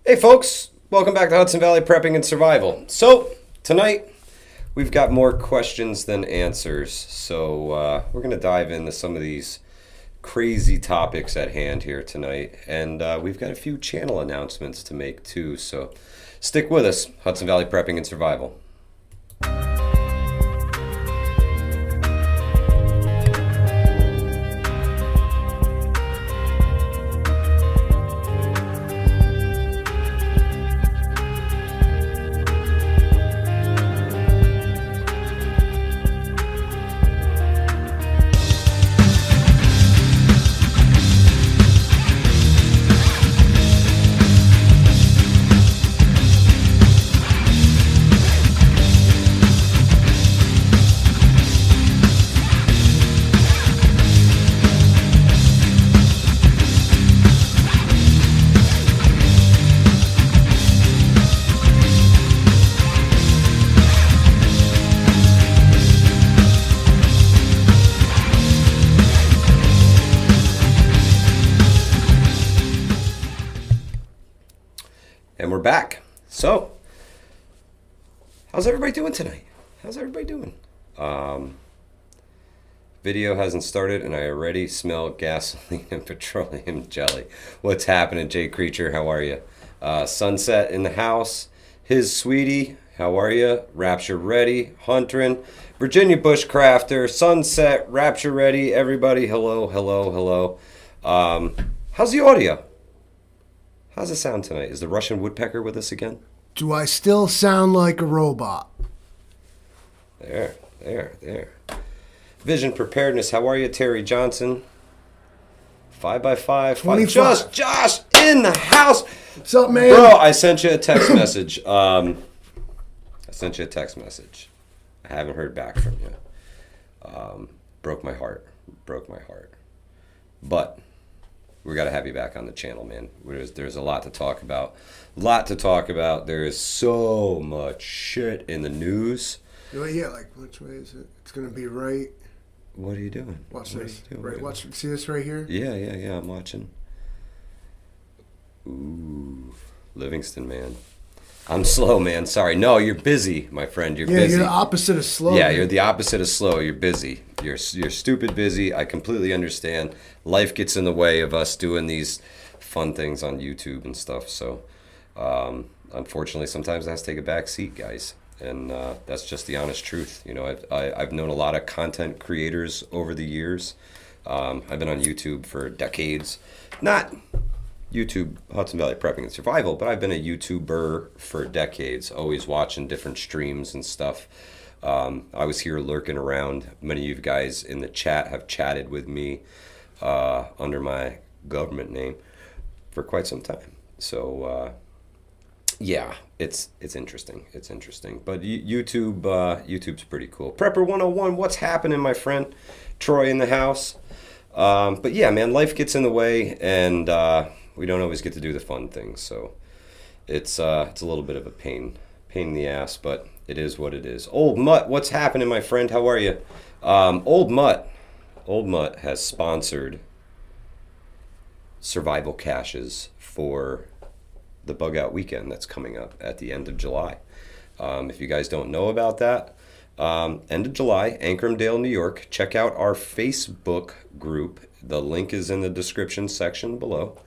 Hey folks, welcome back to Hudson Valley Prepping and Survival. So, tonight we've got more questions than answers. So, we're going to dive into some of these crazy topics at hand here tonight. And we've got a few channel announcements to make too. So, stick with us, Hudson Valley Prepping and Survival. And we're back. So, how's everybody doing tonight? How's everybody doing? Video hasn't started and I already smell gasoline and petroleum jelly. What's happening, Jay Creature? How are you? Sunset in the house. His sweetie, how are you? Rapture ready. Hunterin. Virginia Bushcrafter. Sunset. Rapture ready. Everybody, hello, hello, hello. How's the audio? How's it sound tonight? Is the Russian woodpecker with us again? Do I still sound like a robot? There. Vision preparedness. How are you, Terry Johnson? 5x5. Josh in the house. What's up, man? Bro, I sent you a text message. I haven't heard back from you. Broke my heart. But we got to have you back on the channel, man. There's a lot to talk about. There is so much shit in the news. Yeah, like which way is it? It's gonna be right. What are you doing? Watch this. Right. Watch. See this right here? Yeah. I'm watching. Ooh, Livingston, man. I'm slow, man. Sorry. No, you're busy, my friend. You're busy. You're the opposite of slow. Yeah, man. you're the opposite of slow. You're busy. You're stupid busy. I completely understand. Life gets in the way of us doing these fun things on YouTube and stuff. So, unfortunately, sometimes it has to take a back seat, guys. And that's just the honest truth. You know, I've known a lot of content creators over the years. I've been on YouTube for decades. Not YouTube, Hudson Valley Prepping and Survival, but I've been a YouTuber for decades, always watching different streams and stuff. I was here lurking around. Many of you guys in the chat have chatted with me under my government name for quite some time. So, yeah, it's interesting. But YouTube's pretty cool. Prepper 101, what's happening, my friend? Troy in the house. But yeah, man, life gets in the way, and we don't always get to do the fun things. So it's a little bit of a pain in the ass, but it is what it is. Old Mutt, what's happening, my friend? How are you? Old Mutt has sponsored survival caches for the bug out weekend that's coming up at the end of July. If you guys don't know about that, end of July, Ancramdale, New York. Check out our Facebook group. The link is in the description section below.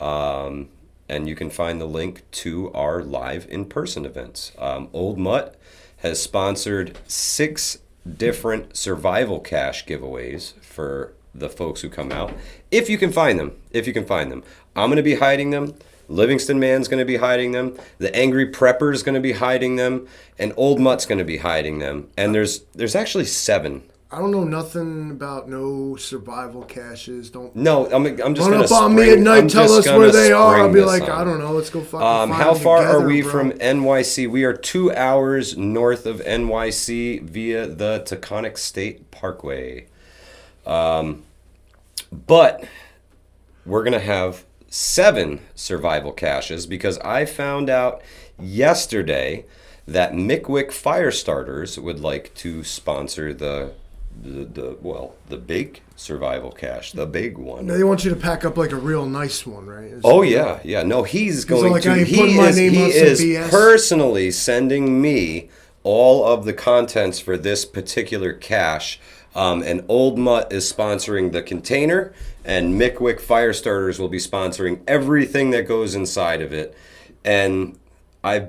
And you can find the link to our live in-person events. Old Mutt has sponsored 6 different survival cache giveaways for the folks who come out. If you can find them. I'm going to be hiding them. Livingston Man's going to be hiding them. The Angry Prepper's going to be hiding them. And Old Mutt's going to be hiding them. And there's actually 7. I don't know nothing about no survival caches. No, I'm just going to up on me at night, tell us where they are. I'll be like, I don't know, let's go fucking find how them far together, are we bro. from NYC? We are 2 hours north of NYC via the Taconic State Parkway. But we're going to have 7 survival caches because I found out yesterday that Mickwick Fire Starters would like to sponsor the the big survival cache, the big one. They want you to pack up like a real nice one, right? Oh yeah. No, he's going like, to. I ain't He putting my is. name He on some is BS. personally sending me all of the contents for this particular cache. And Old Mutt is sponsoring the container, and Mickwick Fire Starters will be sponsoring everything that goes inside of it. And I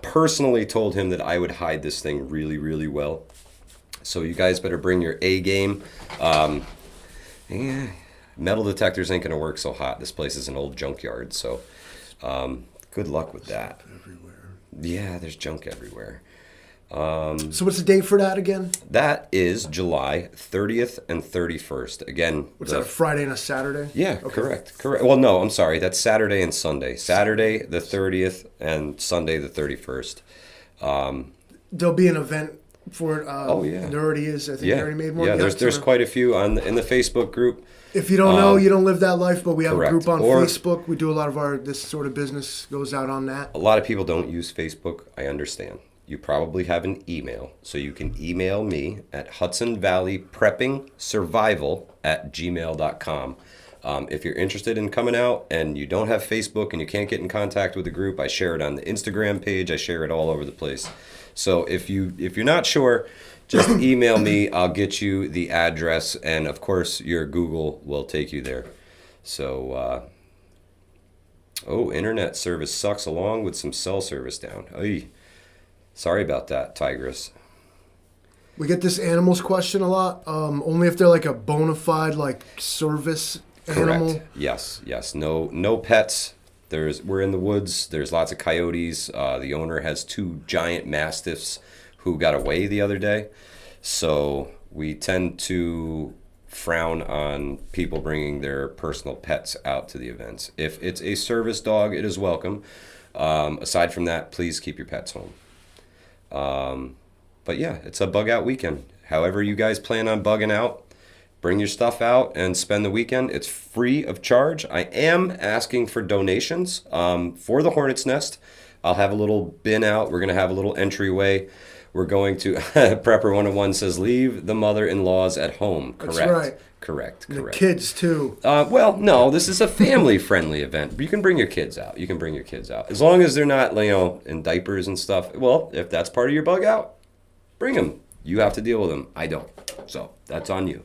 personally told him that I would hide this thing really, really well. So you guys better bring your A game. Metal detectors ain't gonna work so hot. This place is an old junkyard, so good luck with that. Everywhere. Yeah, there's junk everywhere. So what's the date for that again? That is July 30th and 31st. Again, What's that, a Friday and a Saturday? Yeah, Okay. correct. Well, no, I'm sorry. That's Saturday and Sunday. Saturday the 30th and Sunday the 31st. There'll be an event for it. Oh, yeah. There already is. I think they Yeah, already made one. yeah. There's quite a few in the Facebook group. If you don't know, you don't live that life, but we have correct. a group on Or- Facebook. We do a lot of this sort of business goes out on that. A lot of people don't use Facebook. I understand. You probably have an email, so you can email me at hudsonvalleypreppingsurvival@gmail.com. If you're interested in coming out and you don't have Facebook and you can't get in contact with the group, I share it on the Instagram page. I share it all over the place. So if you're not sure, just email me. I'll get you the address, and of course your Google will take you there. So, internet service sucks along with some cell service down. Oy. Sorry about that, Tigress. We get this animals question a lot. Only if they're like a bona fide like service animal. Correct. Yes. No pets. We're in the woods. There's lots of coyotes. The owner has 2 giant mastiffs who got away the other day. So we tend to frown on people bringing their personal pets out to the events. If it's a service dog, it is welcome. Aside from that, please keep your pets home. But yeah, it's a bug out weekend. However you guys plan on bugging out, bring your stuff out and spend the weekend. It's free of charge. I am asking for donations for the Hornet's Nest. I'll have a little bin out. We're going to have a little entryway. We're going to, Prepper 101 says, leave the mother-in-laws at home. Correct. That's right. Correct. The kids too. Well, no, this is a family-friendly event. You can bring your kids out. As long as they're not, in diapers and stuff. Well, if that's part of your bug out, bring them. You have to deal with them. I don't. So that's on you.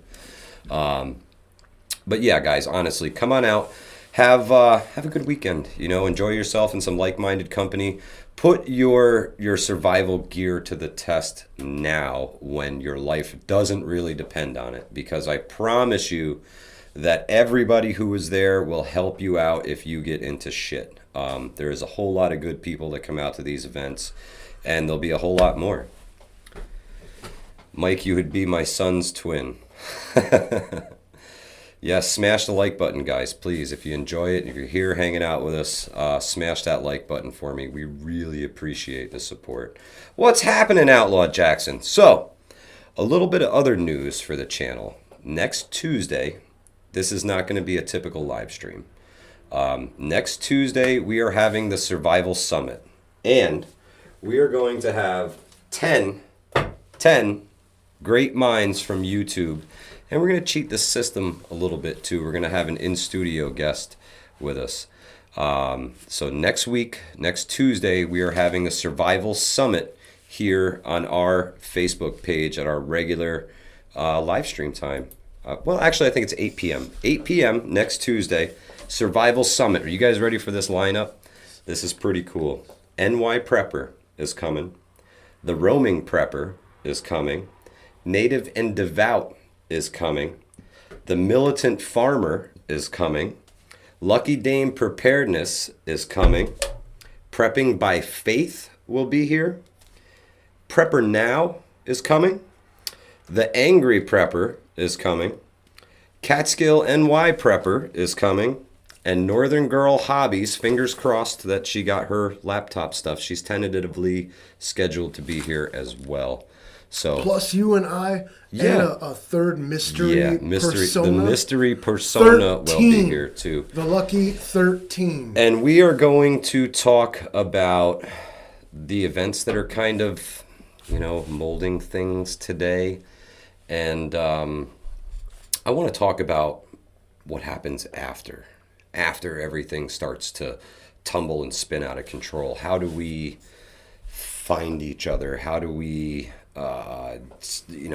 But yeah, guys, honestly, come on out. Have a good weekend. Enjoy yourself in some like-minded company. Put your survival gear to the test now when your life doesn't really depend on it, because I promise you that everybody who is there will help you out if you get into shit. There is a whole lot of good people that come out to these events, and there'll be a whole lot more. Mike, you would be my son's twin. Yes, smash the like button, guys, please. If you enjoy it, if you're here hanging out with us, smash that like button for me. We really appreciate the support. What's happening, Outlaw Jackson? So, a little bit of other news for the channel. Next Tuesday, this is not going to be a typical live stream. Next Tuesday, we are having the Survival Summit. And we are going to have 10 great minds from YouTube. And we're going to cheat the system a little bit, too. We're going to have an in-studio guest with us. So next week, next Tuesday, we are having a Survival Summit here on our Facebook page at our regular live stream time. Well, actually, I think it's 8 p.m. 8 p.m. next Tuesday, Survival Summit. Are you guys ready for this lineup? This is pretty cool. NY Prepper is coming. The Roaming Prepper is coming. Native and Devout is coming. The Militant Farmer is coming. Lucky Dame Preparedness is coming. Prepping by Faith will be here. Prepper Now is coming. The Angry Prepper is coming. Catskill NY Prepper is coming. And Northern Girl Hobbies, fingers crossed that she got her laptop stuff. She's tentatively scheduled to be here as well. So plus you and I, and a third mystery persona. The mystery persona 13, will be here too. The lucky 13. And we are going to talk about the events that are kind of, molding things today. And I want to talk about what happens after everything starts to tumble and spin out of control. How do we find each other? How do we,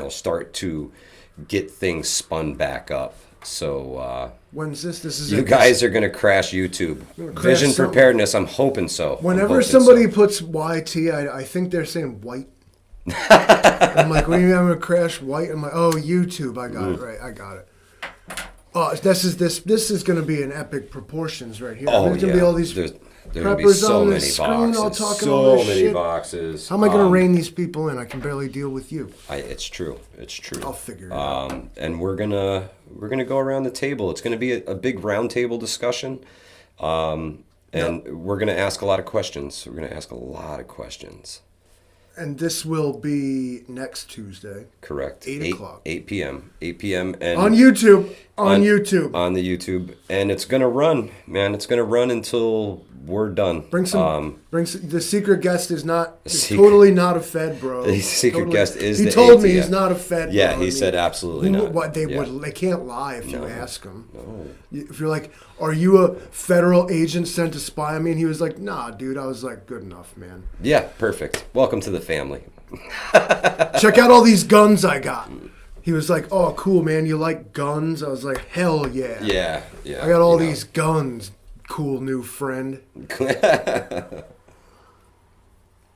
start to get things spun back up? So When's this? This is you guys are going to crash YouTube. Vision something. preparedness, I'm hoping so. Whenever somebody puts YT, I think they're saying white. I'm like, what do you mean I'm going to crash white? I'm like, oh, YouTube. I got it right. I got it. This is going to be in epic proportions right here. Oh, There's going to be all these There's going to be preppers so on the many screen boxes. all talking So all this many shit. boxes. How am I going to rein these people in? I can barely deal with you. It's true. It's true. I'll figure it out. And we're gonna go around the table. It's gonna be a big round table discussion, and we're gonna ask a lot of questions. And this will be next Tuesday. Correct. 8 o'clock. 8 p.m. 8 p.m. and On YouTube. On the YouTube, and it's gonna run, man. It's gonna run until we're done. Bring some. The secret guest is Secret- totally not a Fed, bro. The secret guest is He the told me ATF. he's not a Fed. Yeah, bro. he said absolutely not. What they Yeah. would. They can't lie if you No. ask them. No. If you're like, are you a federal agent sent to spy on me? And he was like, nah, dude. I was like, good enough, man. Yeah, perfect. Welcome to the family. Check out all these guns I got. He was like, oh, cool, man. You like guns? I was like, hell yeah. Yeah. I got all these guns, cool new friend.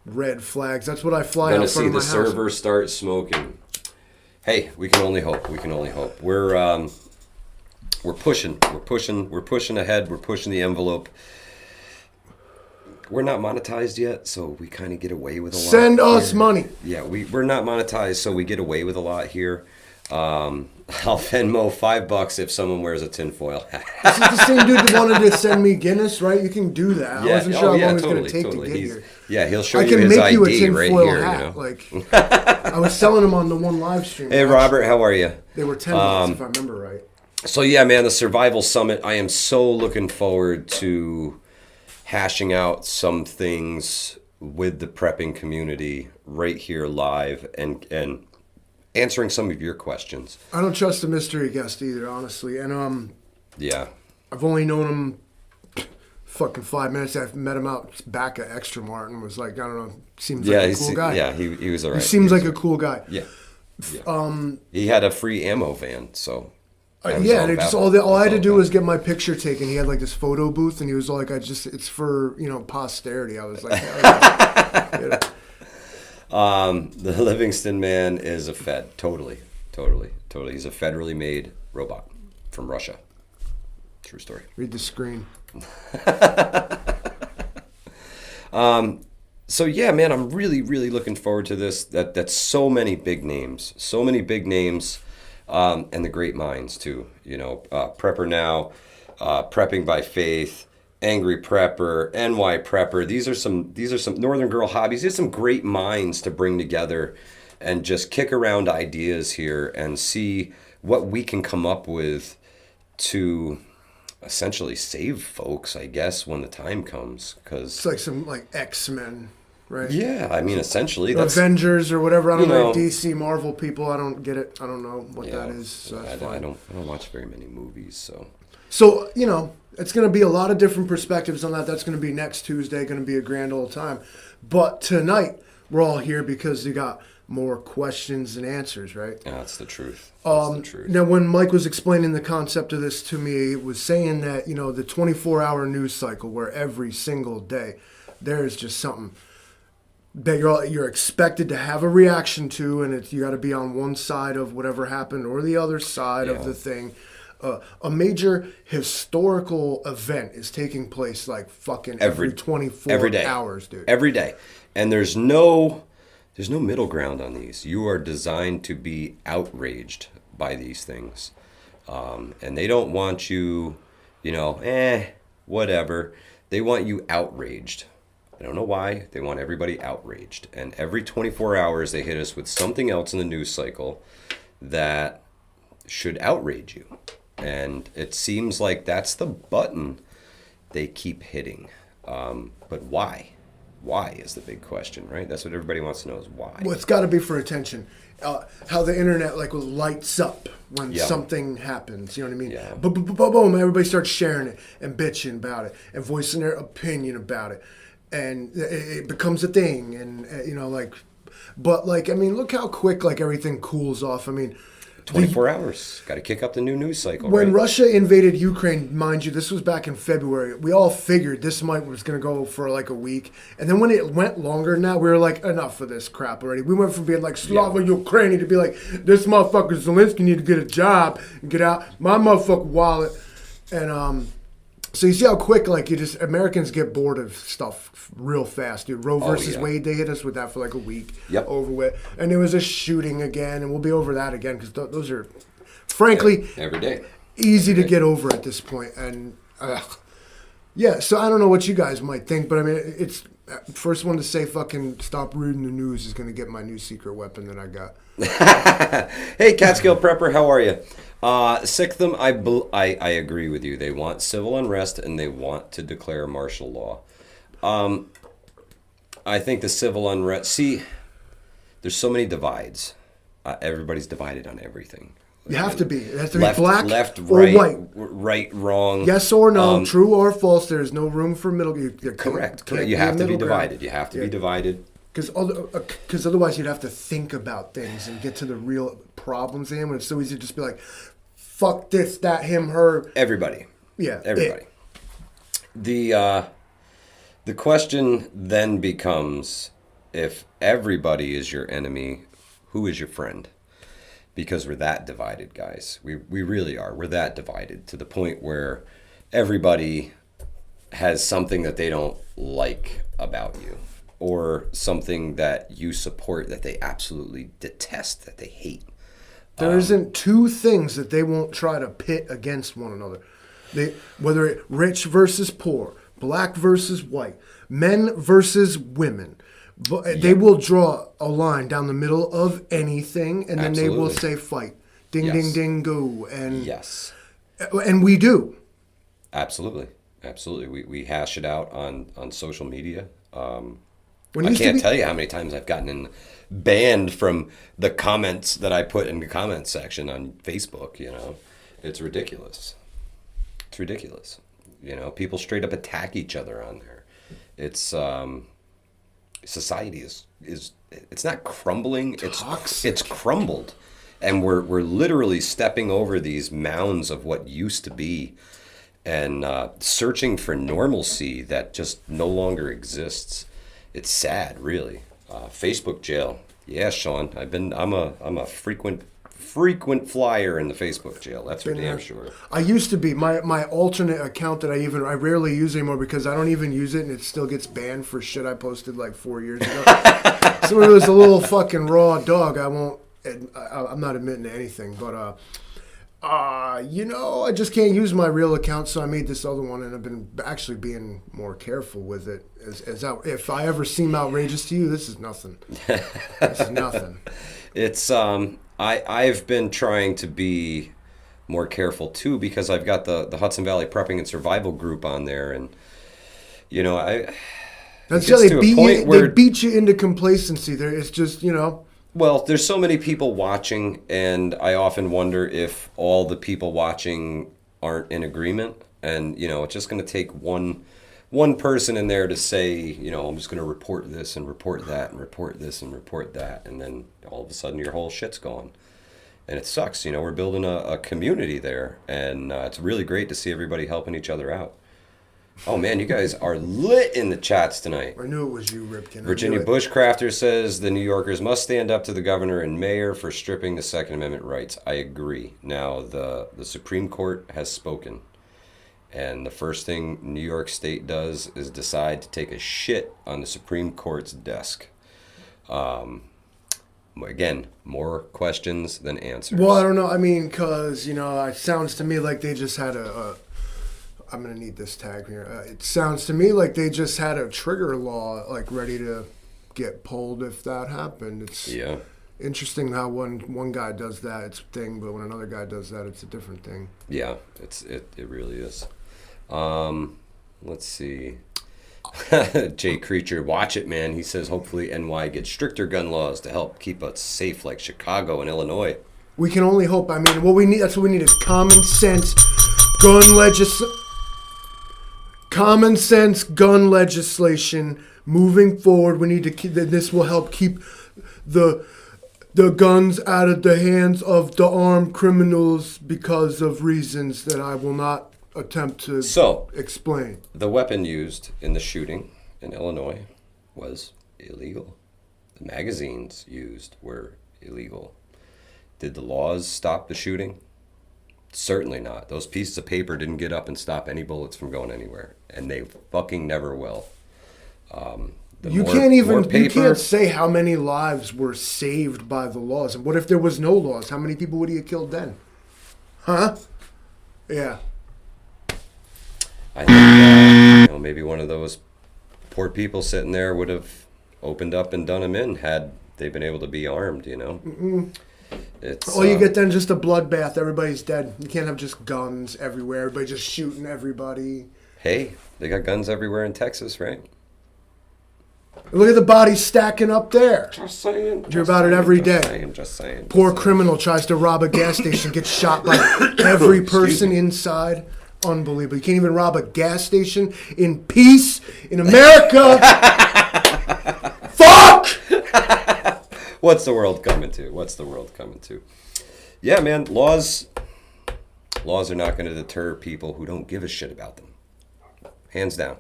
Red flags. That's what I fly Gonna out front see of my the house. server start smoking. Hey, we can only hope. We're pushing ahead. We're pushing the envelope. We're not monetized yet, so we kind of get away with a lot. Send us money. Yeah, we're not monetized, so we get away with a lot here. I'll Venmo $5 if someone wears a tinfoil hat. This is the same dude that wanted to send me Guinness, right? You can do that. I wasn't sure how long it was going to take to get here. Yeah, he'll show I you can his make you a ID right tinfoil here. hat. You know? Like, I was selling them on the one live stream. Hey, Robert, how are you? They were $10 if I remember right. So yeah, man, the Survival Summit. I am so looking forward to hashing out some things with the prepping community right here live and answering some of your questions. I don't trust the mystery guest either, honestly. And Yeah. I've only known him fucking 5 minutes. I've met him out back at Extra Mart and was like, I don't know, seems like a cool guy. Yeah, he was all right. He seems like a cool guy. Yeah. He had a free ammo van, so. Yeah, and all I had to do was get my picture taken. He had like this photo booth, and he was like, it's for posterity. I was like, yeah. The Livingston man is a Fed, totally. He's a federally made robot from Russia. True story. Read the screen. So yeah, man, I'm really looking forward to this. That's so many big names, and the great minds too. Prepper Now, Prepping by Faith, Angry Prepper, NY Prepper. These are some Northern Girl Hobbies. These are some great minds to bring together and just kick around ideas here and see what we can come up with to essentially save folks, I guess, when the time comes. Because it's like some X-Men, right? Yeah, I mean, essentially that's Avengers or whatever. I don't know, DC, Marvel people. I don't get it. I don't know what that is. So I don't watch very many movies, so it's going to be a lot of different perspectives on that. That's going to be next Tuesday. Going to be a grand old time. But tonight we're all here because you got more questions and answers, right? That's the truth. Now, when Mike was explaining the concept of this to me, it was saying that, the 24-hour news cycle where every single day there is just something that you're expected to have a reaction to, and you got to be on one side of whatever happened or the other side of the thing. A major historical event is taking place fucking every 24 hours, dude. Every day. And there's no middle ground on these. You are designed to be outraged by these things. And they don't want you, whatever. They want you outraged. I don't know why. They want everybody outraged. And every 24 hours, they hit us with something else in the news cycle that should outrage you. And it seems like that's the button they keep hitting. But why? why is the big question, right? That's what everybody wants to know is why. Well, it's got to be for attention. How the internet like lights up when Yeah. something happens. You know what I mean? Yeah. Boom! Everybody starts sharing it and bitching about it and voicing their opinion about it, and it becomes a thing. And but like I mean, look how quick like everything cools off. I mean. 24 hours. Got to kick up the new news cycle, When right? Russia invaded Ukraine, mind you, this was back in February. We all figured this was going to go for like a week, and then when it went longer, now we were like, enough of this crap already. We went from being like Slava Ukraine to be like, this motherfucker Zelensky need to get a job and get out my motherfucking wallet, and so you see how quick like Americans get bored of stuff real fast, dude. Roe versus Wade, they hit us with that for like a week. Yep. Over with, and there was a shooting again, and we'll be over that again because those are, frankly, Every day. easy to get over at this point. And yeah, so I don't know what you guys might think, but I mean, it's first one to say fucking stop reading the news is going to get my new secret weapon that I got. Hey, Catskill Prepper, how are you? Sikh-them, I agree with you. They want civil unrest and they want to declare martial law. I think the civil unrest... See, there's so many divides. Everybody's divided on everything. You have to be. It has to be Left, black left, or right, white. right, wrong. Yes or no, true or false. There is no room for middle. Correct. You have to be divided. You have to be divided. Because otherwise you'd have to think about things and get to the real problems in. When it's so easy to just be like, fuck this, that, him, her. Everybody. Yeah. Everybody. The question then becomes, if everybody is your enemy, who is your friend? Because we're that divided, guys. We really are. We're that divided to the point where everybody has something that they don't like about you, or something that you support that they absolutely detest, that they hate. There isn't two things that they won't try to pit against one another. Whether it rich versus poor, black versus white, men versus women. They will draw a line down the middle of anything, and then they will say fight. Ding, ding, ding, go. And yes. And we do. Absolutely. Absolutely. We hash it out on social media. I When can't tell you how many times I've gotten banned from the comments that I put in the comments section on Facebook. It's ridiculous. It's ridiculous. People straight up attack each other on there. It's society is it's not crumbling. Toxic. It's crumbled, and we're literally stepping over these mounds of what used to be, and searching for normalcy that just no longer exists. It's sad, really. Facebook jail. Yeah, Sean. I'm a frequent flyer in the Facebook jail. That's for damn sure. I used to be. My alternate account that I rarely use anymore because I don't even use it and it still gets banned for shit I posted like 4 years ago. So it was a little fucking raw dog. I'm not admitting to anything, but I just can't use my real account, so I made this other one, and I've been actually being more careful with it. If I ever seem outrageous to you, this is nothing. This is nothing. It's I've been trying to be more careful too, because I've got the Hudson Valley Prepping and Survival group on there, and that's how they beat you into complacency. It's just Well, there's so many people watching, and I often wonder if all the people watching aren't in agreement. And, it's just going to take one person in there to say, I'm just going to report this and report that and report this and report that. And then all of a sudden your whole shit's gone. And it sucks. We're building a community there. And it's really great to see everybody helping each other out. Oh, man, you guys are lit in the chats tonight. I knew it was you, Ripken. Virginia Bushcrafter says the New Yorkers must stand up to the governor and mayor for stripping the Second Amendment rights. I agree. Now, the Supreme Court has spoken. And the first thing New York State does is decide to take a shit on the Supreme Court's desk. Again, more questions than answers. Well, I don't know. I mean, because, it sounds to me like they just had I'm going to need this tag here. It sounds to me like they just had a trigger law, like, ready to get pulled if that happened. It's interesting how one guy does that, it's a thing, but when another guy does that, it's a different thing. Yeah, it really is. Let's see. Jay Creature, watch it, man. He says hopefully NY gets stricter gun laws to help keep us safe like Chicago and Illinois. We can only hope. I mean, what we need, that's what we need is common sense gun legislation moving forward. We need to keep, this will help keep the guns out of the hands of the armed criminals because of reasons that I will not attempt to explain. The weapon used in the shooting in Illinois was illegal. The magazines used were illegal. Did the laws stop the shooting? Certainly not. Those pieces of paper didn't get up and stop any bullets from going anywhere, and they fucking never will. You can't say how many lives were saved by the laws. And what if there was no laws? How many people would he have killed then? Huh? Yeah. I think maybe one of those poor people sitting there would have opened up and done him in had they been able to be armed. Mm-mm. It's you get then just a bloodbath. Everybody's dead. You can't have just guns everywhere. Everybody just shooting everybody. Hey, they got guns everywhere in Texas, right? Look at the bodies stacking up there. Just saying. You're about it every day. Just saying. Poor criminal tries to rob a gas station, gets shot by every person inside. Unbelievable. You can't even rob a gas station in peace in America. Fuck! What's the world coming to? Yeah, man, laws are not going to deter people who don't give a shit about them. Hands down.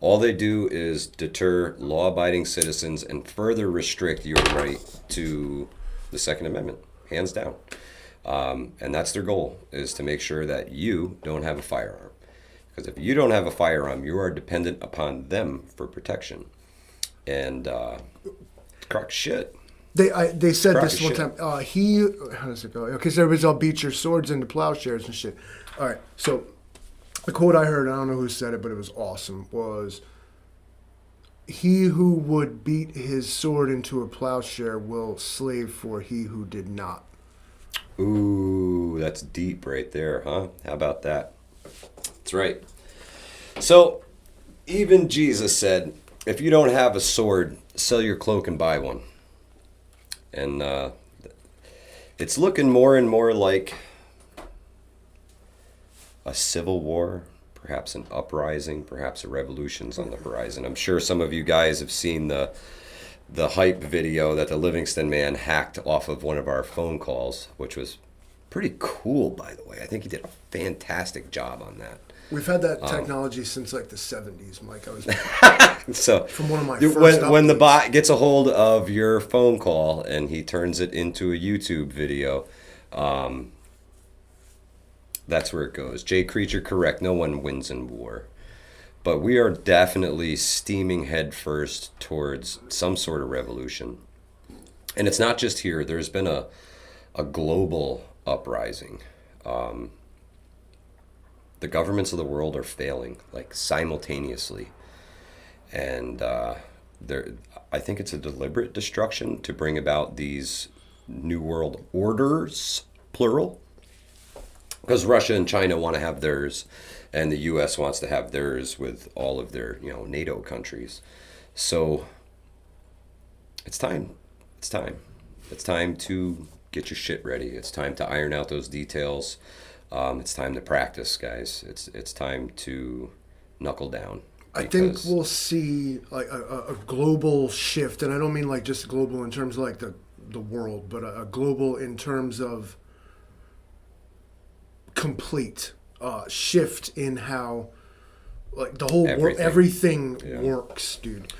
All they do is deter law-abiding citizens and further restrict your right to the Second Amendment. Hands down. And that's their goal, is to make sure that you don't have a firearm. Because if you don't have a firearm, you are dependent upon them for protection. And crock shit. They said this one time. How does it go? Okay, so everybody's all beat your swords into plowshares and shit. All right, so the quote I heard, I don't know who said it, but it was awesome, was, "He who would beat his sword into a plowshare will slave for he who did not." Ooh, that's deep right there, huh? How about that? That's right. So, even Jesus said, if you don't have a sword, sell your cloak and buy one. And it's looking more and more like a civil war, perhaps an uprising, perhaps a revolution's on the horizon. I'm sure some of you guys have seen the hype video that the Livingston man hacked off of one of our phone calls, which was pretty cool, by the way. I think he did a fantastic job on that. We've had that technology since like the 70s, Mike. I was so from one of my first when the bot gets a hold of your phone call and he turns it into a YouTube video, that's where it goes. Jay Creature, correct. No one wins in war. But we are definitely steaming headfirst towards some sort of revolution. And it's not just here. There's been a global uprising. The governments of the world are failing, like, simultaneously. And I think it's a deliberate destruction to bring about these new world orders, plural. Because Russia and China want to have theirs, and the U.S. wants to have theirs with all of their, NATO countries. So it's time. It's time. It's time to get your shit ready. It's time to iron out those details. It's time to practice, guys. It's time to knuckle down. I think we'll see like a global shift, and I don't mean like just global in terms of like the world, but a global in terms of complete shift in how like the whole everything works, dude.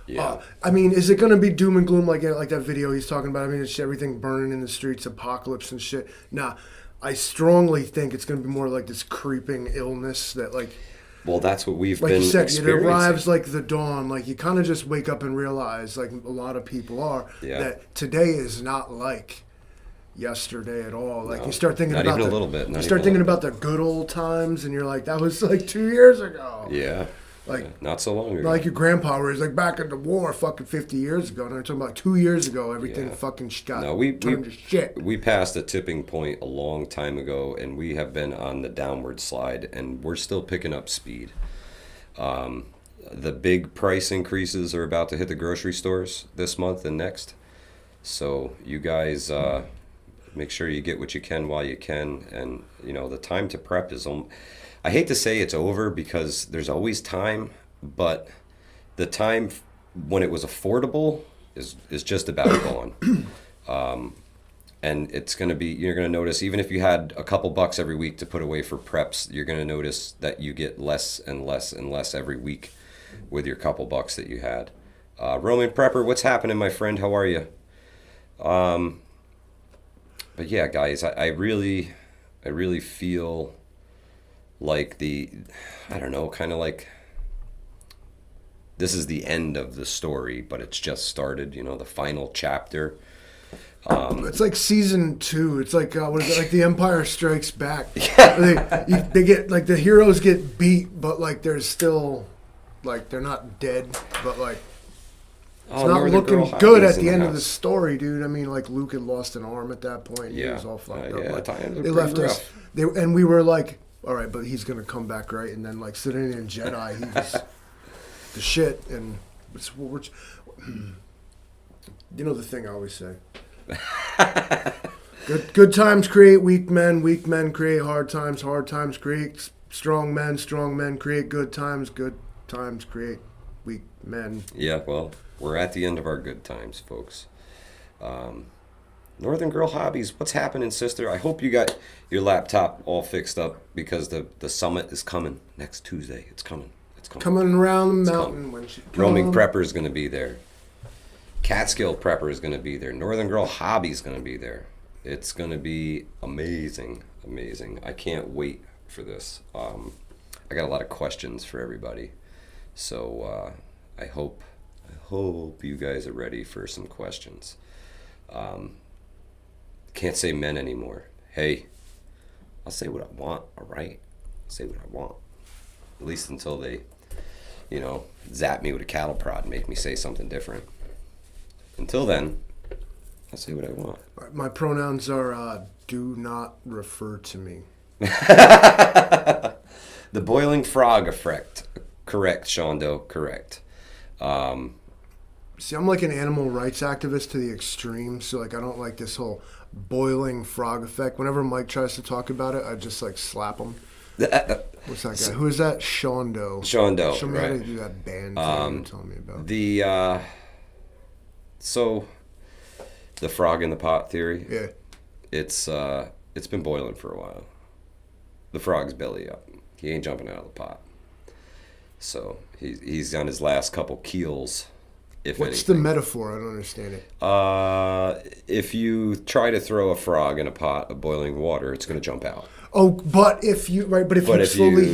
Yeah. I mean, is it going to be doom and gloom like that video he's talking about? I mean, it's everything burning in the streets, apocalypse and shit. Nah, I strongly think it's going to be more like this creeping illness that like. Well, that's what we've like been you said, experiencing. It arrives like the dawn. Like you kind of just wake up and realize, like a lot of people are, that today is not like yesterday at all. Like you start thinking about even a little bit. You start thinking about the good old times, and you're like, that was like 2 years ago. Yeah. Like not so long ago. Like your grandpa, where he's like back in the war, fucking 50 years ago. And I'm talking about 2 years ago, everything fucking got turned to shit. We passed a tipping point a long time ago, and we have been on the downward slide, and we're still picking up speed. the big price increases are about to hit the grocery stores this month and next. So you guys make sure you get what you can while you can. And, the time to prep is, I hate to say it's over because there's always time, but the time when it was affordable is just about gone. And it's going to be, you're going to notice, even if you had a couple bucks every week to put away for preps, you're going to notice that you get less and less and less every week with your couple bucks that you had. Roman Prepper, what's happening, my friend? How are you? But yeah, guys, I really feel like I don't know, kind of like this is the end of the story, but it's just started, the final chapter. It's like season 2. It's like what is it? Like The Empire Strikes Back. Yeah. They get like the heroes get beat, but like there's still like they're not dead, but like it's not looking good at the end of the story, dude. I mean, like Luke had lost an arm at that point. Yeah, he was all fucked up. Like, they left us. And we were like, all right, but he's gonna come back, right? And then like sitting in Jedi, he was the shit. And the thing I always say. Good times create weak men create hard times create strong men create good times create weak men. Yeah, well, we're at the end of our good times, folks. Northern Girl Hobbies, what's happening, sister? I hope you got your laptop all fixed up because the summit is coming next Tuesday. It's coming. Coming around the mountain when she comes. Roaming Prepper is going to be there. Catskill Prepper is going to be there. Northern Girl Hobby is going to be there. It's going to be amazing. I can't wait for this. I got a lot of questions for everybody. So I hope you guys are ready for some questions. Can't say men anymore. Hey, I'll say what I want, all right? I'll say what I want. At least until they, zap me with a cattle prod and make me say something different. Until then, I'll say what I want. My pronouns are do not refer to me. The boiling frog effect. Correct, Shondo. Correct. See, I'm like an animal rights activist to the extreme. So, like, I don't like this whole boiling frog effect. Whenever Mike tries to talk about it, I just, like, slap him. What's that guy? Who is that? Shondo, Show me how to do that band thing you were telling me about. So, the frog in the pot theory. Yeah. It's been boiling for a while. The frog's belly up. He ain't jumping out of the pot. So he's on his last couple keels. What's the metaphor? I don't understand it. If you try to throw a frog in a pot of boiling water, it's going to jump out. Oh, but if you slowly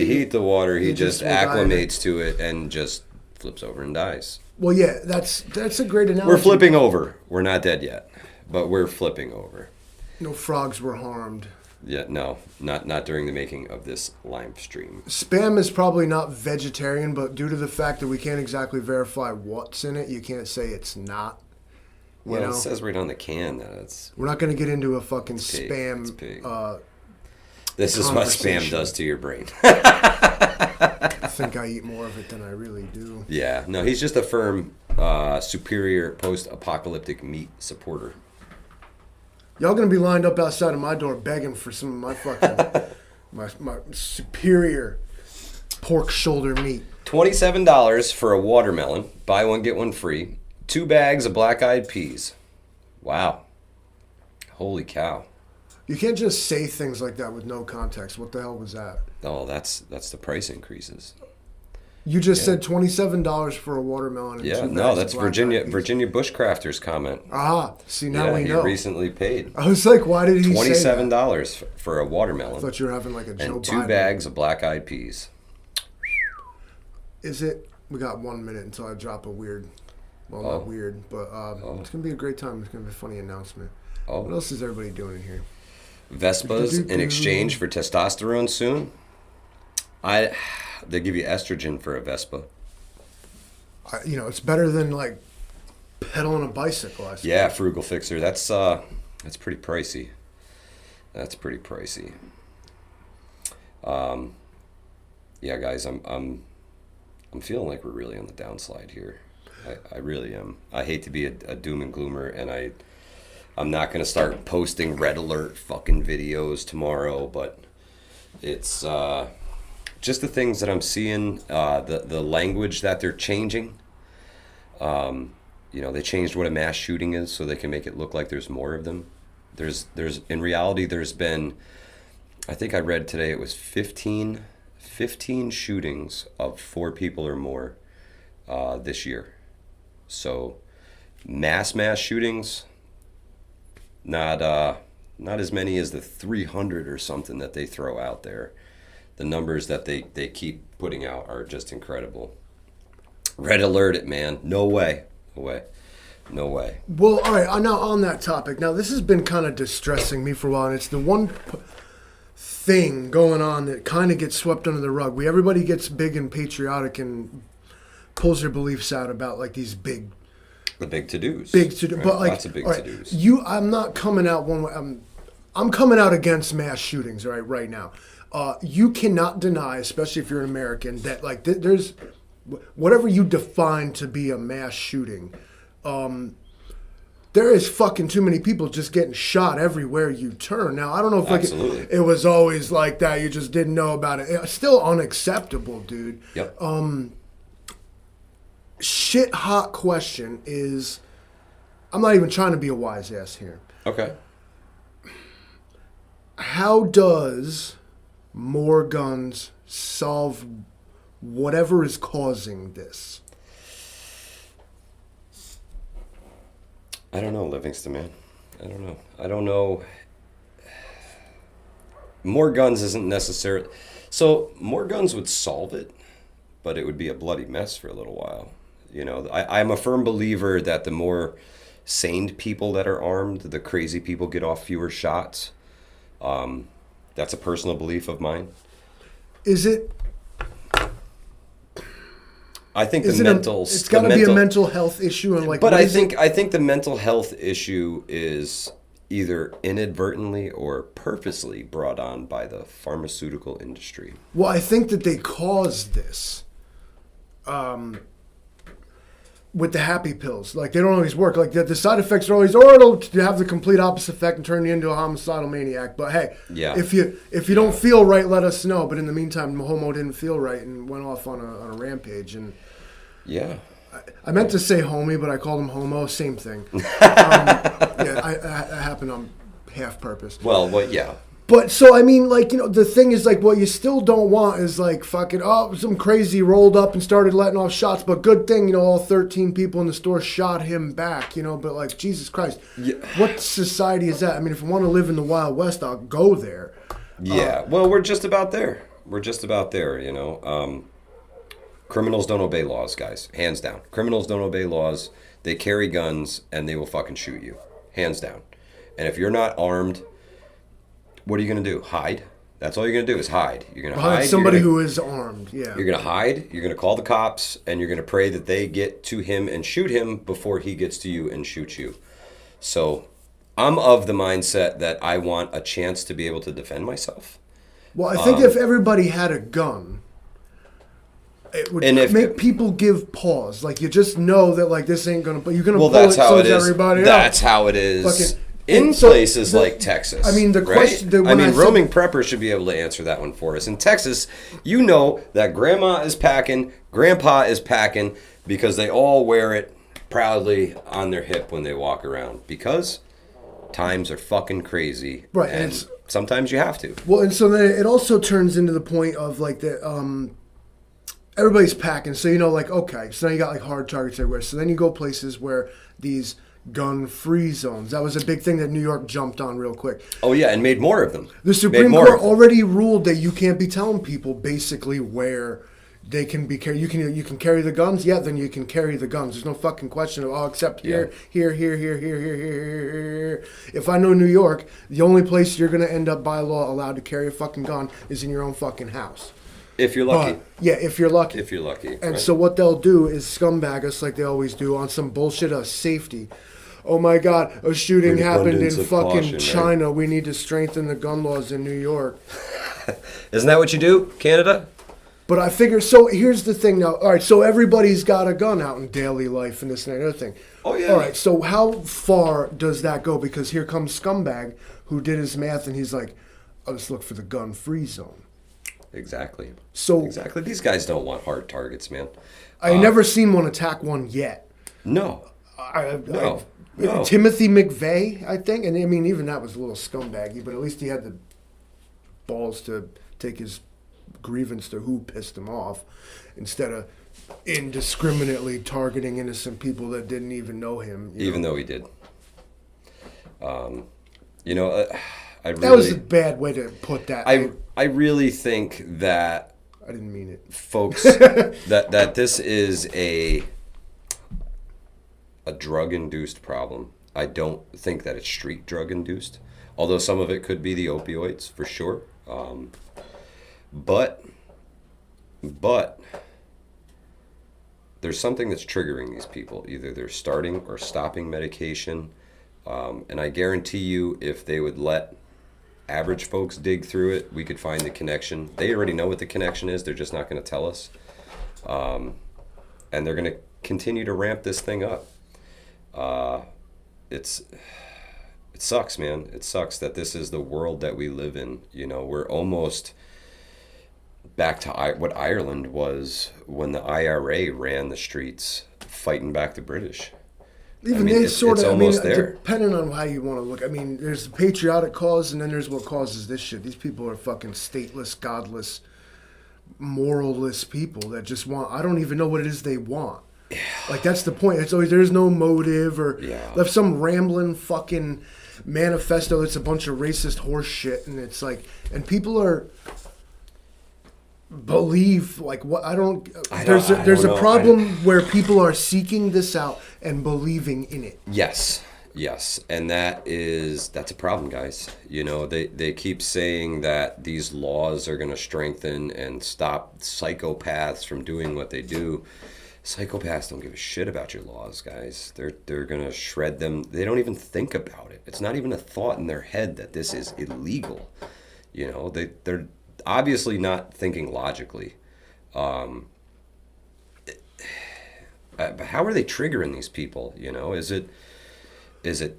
heat the water, he just acclimates to it and just flips over and dies. Well, yeah, that's a great analogy. We're flipping over. We're not dead yet, but we're flipping over. No frogs were harmed. Yeah, no, not during the making of this live stream. Spam is probably not vegetarian, but due to the fact that we can't exactly verify what's in it, you can't say it's not. Well, it says right on the can that it's... We're not going to get into a fucking spam... This is what spam does to your brain. I think I eat more of it than I really do. Yeah, no, he's just a firm, superior post-apocalyptic meat supporter. Y'all gonna be lined up outside of my door begging for some of my fucking my superior pork shoulder meat. $27 for a watermelon. Buy one, get one free. 2 bags of black-eyed peas. Wow. Holy cow. You can't just say things like that with no context. What the hell was that? Oh, that's the price increases. You just said $27 for a watermelon. And that's Virginia Bushcrafter's comment. Ah, see, now we know. He recently paid. I was like, why did he say that? $27 for a watermelon. I thought you were having like a Joe and 2 Biden. bags of black-eyed peas. Is it? We got 1 minute until I drop a weird, not weird, but it's going to be a great time. It's going to be a funny announcement. Oh. What else is everybody doing in here? Vespas in exchange for testosterone soon? They give you estrogen for a Vespa. It's better than like pedaling a bicycle. I suppose. Yeah, Frugal Fixer. That's pretty pricey. That's pretty pricey. Yeah, guys, I'm I'm feeling like we're really on the downslide here. I really am. I hate to be a doom and gloomer, and I'm not going to start posting red alert fucking videos tomorrow, but it's just the things that I'm seeing, the language that they're changing. They changed what a mass shooting is so they can make it look like there's more of them. There's in reality, there's been, I think I read today it was 15 shootings of 4 people or more this year. So mass shootings, not as many as the 300 or something that they throw out there. The numbers that they keep putting out are just incredible. Red alert it, man. No way. No way. Well, all right. Now on that topic. Now this has been kind of distressing me for a while, and it's the one thing going on that kind of gets swept under the rug. Everybody gets big and patriotic and pulls their beliefs out about like these big to-dos. Right? But like lots of big right, to-dos. I'm not coming out one way. I'm coming out against mass shootings right now. You cannot deny, especially if you're an American, that like there's whatever you define to be a mass shooting. There is fucking too many people just getting shot everywhere you turn. Now, I don't know if it was always like that. You just didn't know about it. It's still unacceptable, dude. Yep. Shit hot question is, I'm not even trying to be a wise ass here. Okay. How does more guns solve whatever is causing this? I don't know, Livingston, man. I don't know. More guns isn't necessarily... So, more guns would solve it, but it would be a bloody mess for a little while. I'm a firm believer that the more sane people that are armed, the crazy people get off fewer shots. That's a personal belief of mine. Is it... I think it's got to be a mental health issue, and like. But I think the mental health issue is either inadvertently or purposely brought on by the pharmaceutical industry. Well, I think that they caused this with the happy pills. Like, they don't always work. Like, the side effects are always, it'll have the complete opposite effect and turn you into a homicidal maniac. But hey, if you don't feel right, let us know. But in the meantime, Homo didn't feel right and went off on a rampage. And yeah. I meant to say homie, but I called him homo. Same thing. I happened on half purpose. Well, yeah. But so, I mean, like, the thing is, like, what you still don't want is, like, fucking, some crazy rolled up and started letting off shots. But good thing, all 13 people in the store shot him back, But, like, Jesus Christ. Yeah. What society is that? I mean, if I want to live in the Wild West, I'll go there. Yeah. Well, we're just about there. Criminals don't obey laws, guys. Hands down. Criminals don't obey laws. They carry guns, and they will fucking shoot you. Hands down. And if you're not armed... What are you going to do? Hide? That's all you're going to do is hide. You're going to hide. Somebody who is armed, yeah. You're going to hide. You're going to call the cops, and you're going to pray that they get to him and shoot him before he gets to you and shoots you. So I'm of the mindset that I want a chance to be able to defend myself. Well, I think if everybody had a gun, it would make people give pause. Like, you just know that, like, this ain't going to... But you're going to that's how it is. That's how it is. In places like Texas. I mean, the question... Right? Roaming Prepper should be able to answer that one for us. In Texas, that Grandma is packing, Grandpa is packing, because they all wear it proudly on their hip when they walk around. Because times are fucking crazy. Right. And sometimes you have to. Well, and so then it also turns into the point of, like, everybody's packing. So, okay. So now you got, like, hard targets everywhere. So then you go places where these... gun-free zones. That was a big thing that New York jumped on real quick. Oh, yeah, and made more of them. The Supreme Court already ruled that you can't be telling people basically where they can be carried. You can carry the guns? Yeah, then you can carry the guns. There's no fucking question of, except here. If I know New York, the only place you're going to end up by law allowed to carry a fucking gun is in your own fucking house. If you're lucky. If you're lucky. If you're lucky. And so what they'll do is scumbag us like they always do on some bullshit of safety. Oh my God, a shooting happened in fucking China. Right? We need to strengthen the gun laws in New York. Isn't that what you do, Canada? But I figure, so here's the thing now. All right, so everybody's got a gun out in daily life and this and that other thing. Oh, yeah. All right, so how far does that go? Because here comes Scumbag who did his math and he's like, I'll just look for the gun-free zone. Exactly. So exactly. These guys don't want hard targets, man. I never seen one attack one yet. No. No. Timothy McVeigh, I think, and I mean even that was a little scumbaggy, but at least he had the balls to take his grievance to who pissed him off, instead of indiscriminately targeting innocent people that didn't even know him. Even though he did. You know, I really, that was a bad way to put that. I really think that I didn't mean it, folks. that this is a drug-induced problem. I don't think that it's street drug-induced, although some of it could be the opioids for sure. But there's something that's triggering these people. Either they're starting or stopping medication, and I guarantee you, if they would let average folks dig through it, we could find the connection. They already know what the connection is. They're just not going to tell us, and they're going to continue to ramp this thing up. It sucks, man. It sucks that this is the world that we live in. You know, we're almost back to what Ireland was when the IRA ran the streets fighting back the British. Even I mean, they sort of, almost there. Depending on how you want to look. I mean, there's the patriotic cause, and then there's what causes this shit. These people are fucking stateless, godless, moralless people that just want, I don't even know what it is they want. Yeah. Like, that's the point. It's always, there's no motive, or left some rambling fucking manifesto that's a bunch of racist horse shit, and it's like, and people are believe like what there's a problem where people are seeking this out and believing in it. Yes, and that's a problem, guys. You know, they keep saying that these laws are going to strengthen and stop psychopaths from doing what they do. Psychopaths don't give a shit about your laws, guys. They're going to shred them. They don't even think about it. It's not even a thought in their head that this is illegal. You know, they're obviously not thinking logically. But how are they triggering these people? You know, is it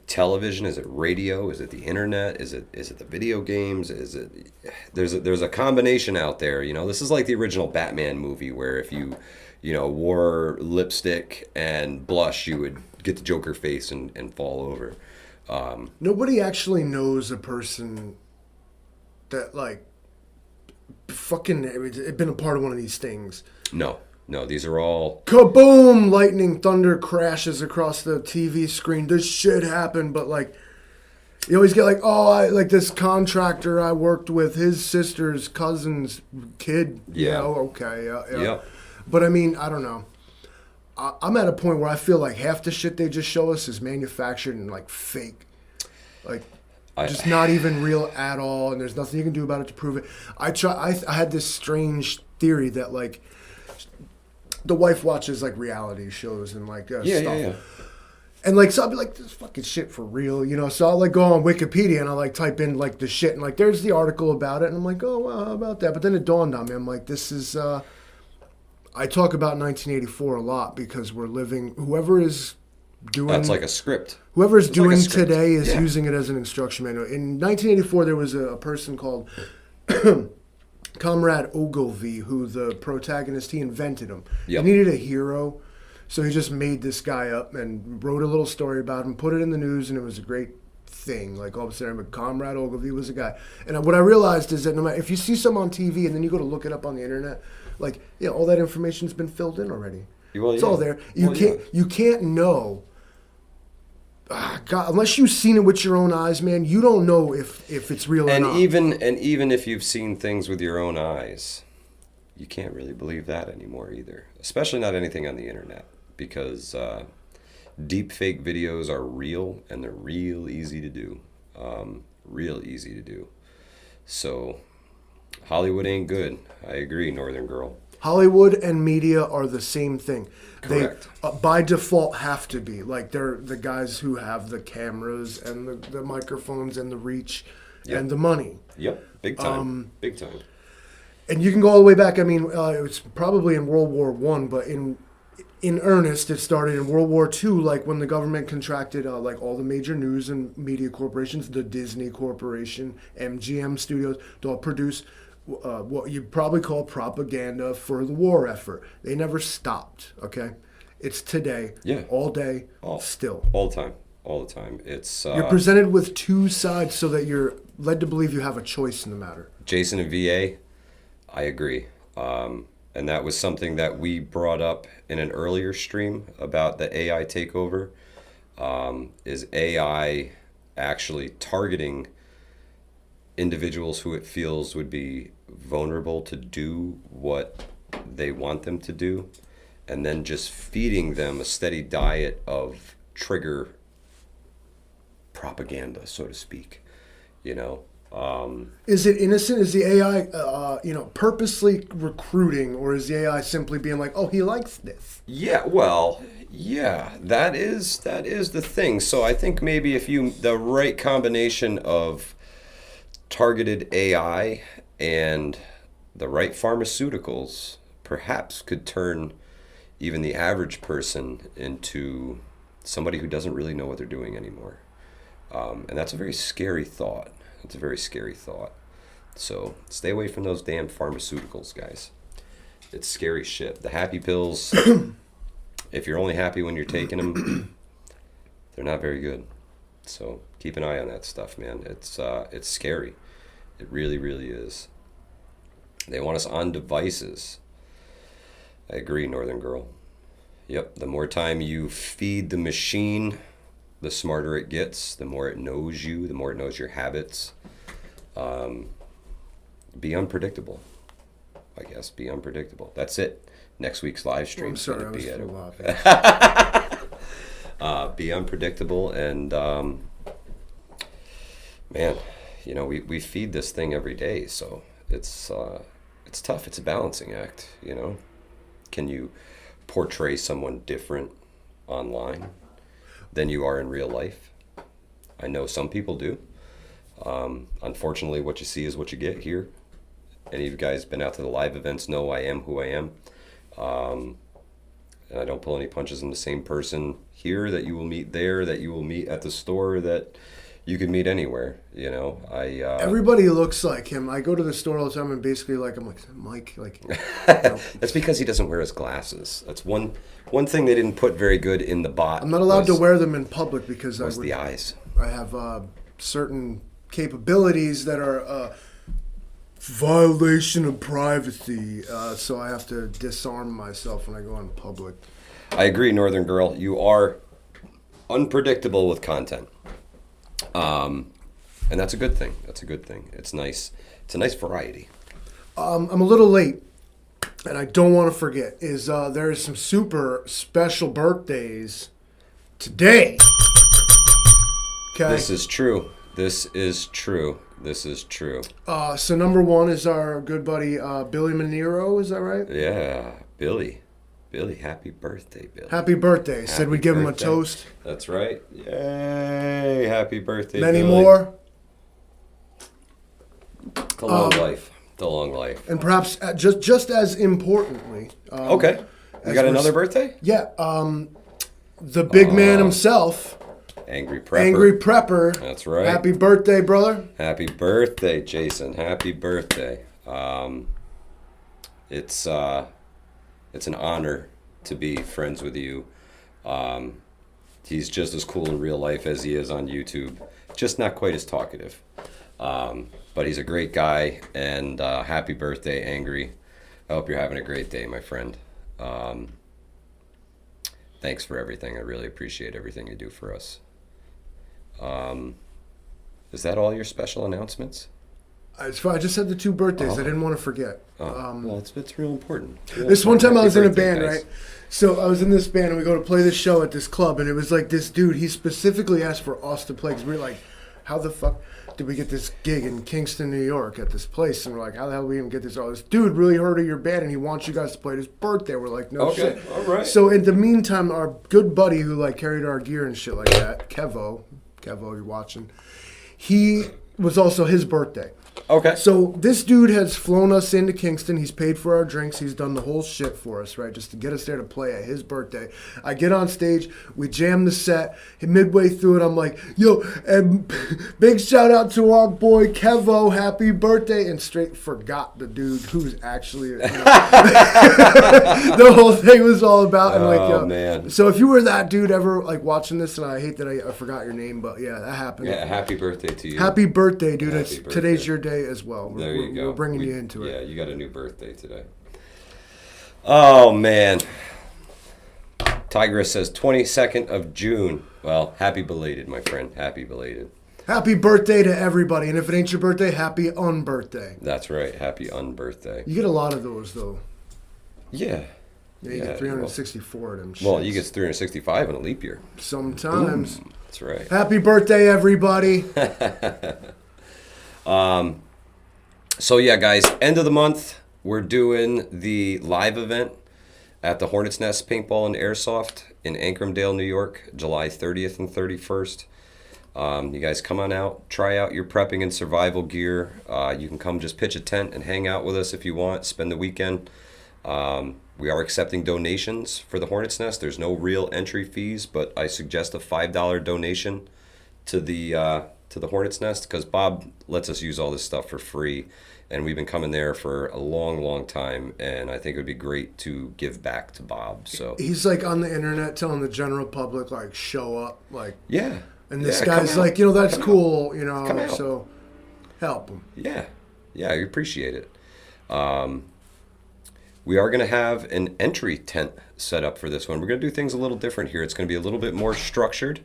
television? Is it radio? Is it the internet? Is it the video games? There's a combination out there. You know, this is like the original Batman movie, where if you wore lipstick and blush, you would get the Joker face and fall over. Nobody actually knows a person that like fucking been a part of one of these things. No, these are all kaboom, lightning, thunder crashes across the TV screen. This shit happened, but like you always get like, I like this contractor I worked with, his sister's cousin's kid. Yeah. Yeah. But I mean, I don't know. I'm at a point where I feel like half the shit they just show us is manufactured and like fake, like just not even real at all, and there's nothing you can do about it to prove it. I had this strange theory that like the wife watches like reality shows and like stuff. Yeah. And like, so I'll be like, this fucking shit for real, you know? So I'll like go on Wikipedia and I'll like type in like the shit and like there's the article about it, and I'm like, oh well, how about that? But then it dawned on me, I'm like, this is I talk about 1984 a lot because we're living, whoever is doing, that's like a script. Whoever's doing like today is using it as an instruction manual. In 1984, there was a person called Comrade Ogilvy, who the protagonist, he invented him. Yep. He needed a hero, so he just made this guy up and wrote a little story about him, put it in the news, and it was a great thing. Like all of a sudden, Comrade Ogilvy was a guy. And what I realized is that no matter if you see something on TV and then you go to look it up on the internet, like all that information's been filled in already. It's all there. You can't know. God, unless you've seen it with your own eyes, man, you don't know if it's real or not. Even if you've seen things with your own eyes, you can't really believe that anymore either. Especially not anything on the internet, because deep fake videos are real and they're real easy to do. So Hollywood ain't good. I agree, Northern Girl. Hollywood and media are the same thing. Correct. They, by default, have to be. Like, they're the guys who have the cameras and the microphones and the reach and the money. Yep, big time. Big time. And you can go all the way back. I mean, it's probably in World War One, but in earnest, it started in World War II, like when the government contracted like all the major news and media corporations, the Disney Corporation, MGM Studios, to all produce what you'd probably call propaganda for the war effort. They never stopped, okay? It's today, all day, still. All the time. All the time. It's you're presented with two sides so that you're led to believe you have a choice in the matter. Jason and VA, I agree. And that was something that we brought up in an earlier stream about the AI takeover. Is AI actually targeting individuals who it feels would be vulnerable to do what they want them to do, and then just feeding them a steady diet of trigger propaganda, so to speak, you know? Is it innocent? Is the AI, purposely recruiting, or is the AI simply being like, "Oh, he likes this"? Yeah, well, yeah, that is the thing. So I think maybe if the right combination of targeted AI and the right pharmaceuticals, perhaps could turn even the average person into somebody who doesn't really know what they're doing anymore. And that's a very scary thought. It's a very scary thought. So stay away from those damn pharmaceuticals, guys. It's scary shit. The happy pills, if you're only happy when you're taking them, they're not very good. So keep an eye on that stuff, man. It's scary. It really, really is. They want us on devices. I agree, Northern Girl. Yep, the more time you feed the machine, the smarter it gets, the more it knows you, the more it knows your habits. Be unpredictable, I guess. Be unpredictable. That's it. Next week's live stream is going to be be unpredictable, and man, you know, we feed this thing every day, so it's tough. It's a balancing act, you know. Can you portray someone different online than you are in real life? I know some people do. Unfortunately, what you see is what you get here. Any of you guys been out to the live events know I am who I am. And I don't pull any punches. I'm the same person here that you will meet there, that you will meet at the store, that you could meet anywhere, you know. Everybody looks like him. I go to the store all the time and basically I'm like, Mike, like. You know. That's because he doesn't wear his glasses. That's one thing they didn't put very good in the bot. I'm not allowed to wear them in public because the eyes. I have certain capabilities that are violation of privacy, so I have to disarm myself when I go in public. I agree, Northern Girl. You are unpredictable with content. And that's a good thing. That's a good thing. It's nice. It's a nice variety. I'm a little late, and I don't want to forget, is there is some super special birthdays today. Okay. This is true. This is true. This is true. So number one is our good buddy Billy Manero, is that right? Yeah, Billy. Billy, happy birthday, Billy. Happy birthday. Said we'd give him a toast. That's right. Yay, happy birthday, Many Billy. more. The long life. The long life. And perhaps just as importantly. Okay. You got another birthday? Yeah. The big man himself. Angry Prepper. Angry Prepper. That's right. Happy birthday, brother. Happy birthday, Jason. Happy birthday. It's an honor to be friends with you. He's just as cool in real life as he is on YouTube. Just not quite as talkative. But he's a great guy, and happy birthday, Angry. I hope you're having a great day, my friend. Thanks for everything. I really appreciate everything you do for us. Is that all your special announcements? I just had the two birthdays. I didn't want to forget. Well, it's real important. This one time I was in a band, right? So I was in this band, and we go to play this show at this club, and it was like this dude, he specifically asked for us to play, because we were like, how the fuck did we get this gig in Kingston, New York at this place? And we're like, how the hell did we even get this? Oh, this dude really heard of your band, and he wants you guys to play at his birthday. We're like, no shit. Okay, all right. So in the meantime, our good buddy who like carried our gear and shit like that, Kevo, you're watching, he was also his birthday. Okay. So this dude has flown us into Kingston. He's paid for our drinks. He's done the whole shit for us, right? Just to get us there to play at his birthday. I get on stage. We jam the set. Midway through it, I'm like, yo, and big shout out to our boy Kevo. Happy birthday. And straight forgot the dude who's actually, you know, the whole thing was all about. And like, yo, man. So if you were that dude ever like watching this, and I hate that I forgot your name, but yeah, that happened. Yeah, happy birthday to you. Happy birthday, dude. Happy It's birthday. Today's your day as well. There you go. We're bringing you into it. Yeah, you got a new birthday today. Oh, man. Tigress says 22nd of June. Well, happy belated, my friend. Happy belated. Happy birthday to everybody. And if it ain't your birthday, happy unbirthday. That's right. Happy unbirthday. You get a lot of those, though. Yeah. Yeah, you get 364 of them. Well, shits. you get 365 in a leap year. Sometimes. Boom. That's right. Happy birthday, everybody. So yeah, guys, end of the month, we're doing the live event at the Hornet's Nest Paintball and Airsoft in Ancramdale, New York, July 30th and 31st. You guys come on out, try out your prepping and survival gear. You can come just pitch a tent and hang out with us if you want, spend the weekend. We are accepting donations for the Hornet's Nest. There's no real entry fees, but I suggest a $5 donation to the Hornet's Nest because Bob lets us use all this stuff for free, and we've been coming there for a long, long time, and I think it would be great to give back to Bob. So He's like on the internet telling the general public, like, show up. Like, yeah. and this Yeah, guy's come out. like, you know, that's Come cool, you know, Come out. so help him. Yeah, I appreciate it. We are going to have an entry tent set up for this one. We're going to do things a little different here. It's going to be a little bit more structured.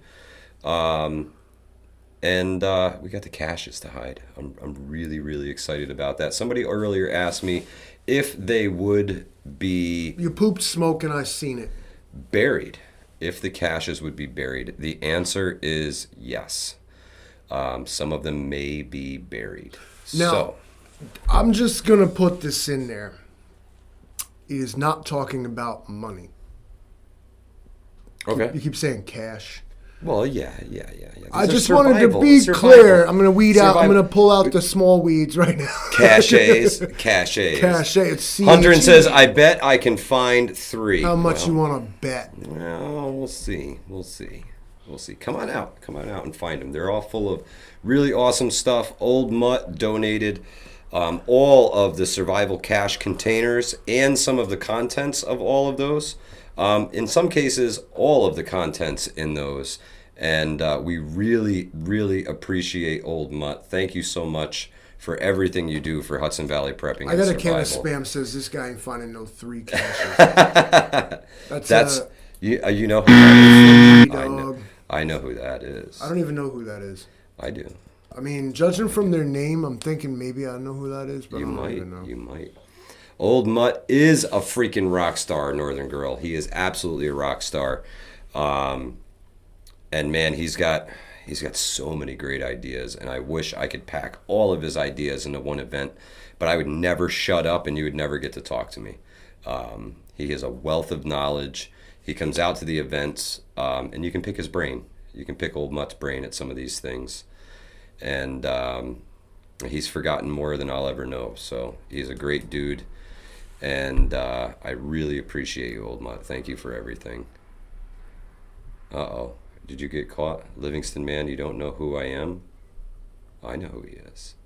And we got the caches to hide. I'm really, really excited about that. Somebody earlier asked me if they would be You pooped smoke and I seen it. buried, if the caches would be buried. The answer is yes. Some of them may be buried. Now, So, I'm just going to put this in there. He is not talking about money. okay. You keep saying cash. Well, yeah. I These just are wanted to survival- be survival. clear. I'm going to weed out. I'm Survival. going to pull out the small weeds right now. Caches. Cache. It's CHE. Hunter says, I bet I can find 3. How much Well, you want to bet? Well, we'll see. Come on out and find them. They're all full of really awesome stuff. Old Mutt donated all of the survival cache containers and some of the contents of all of those. In some cases, all of the contents in those. And we really, really appreciate Old Mutt. Thank you so much for everything you do for Hudson Valley Prepping I and got a can of Survival. spam says this guy ain't finding no 3 caches. That's you know who that is. dog. I know who that is. I don't even know who that is. I do. I mean, judging from their name, I'm thinking maybe I know who that is, but You I don't might. even know. You might. Old Mutt is a freaking rock star, Northern Girl. He is absolutely a rock star. And man, he's got so many great ideas, and I wish I could pack all of his ideas into one event, but I would never shut up and you would never get to talk to me. He has a wealth of knowledge. He comes out to the events, and you can pick his brain. You can pick Old Mutt's brain at some of these things. And he's forgotten more than I'll ever know. So he's a great dude, and I really appreciate you, Old Mutt. Thank you for everything. Uh-oh. Did you get caught? Livingston man, you don't know who I am? I know who he is.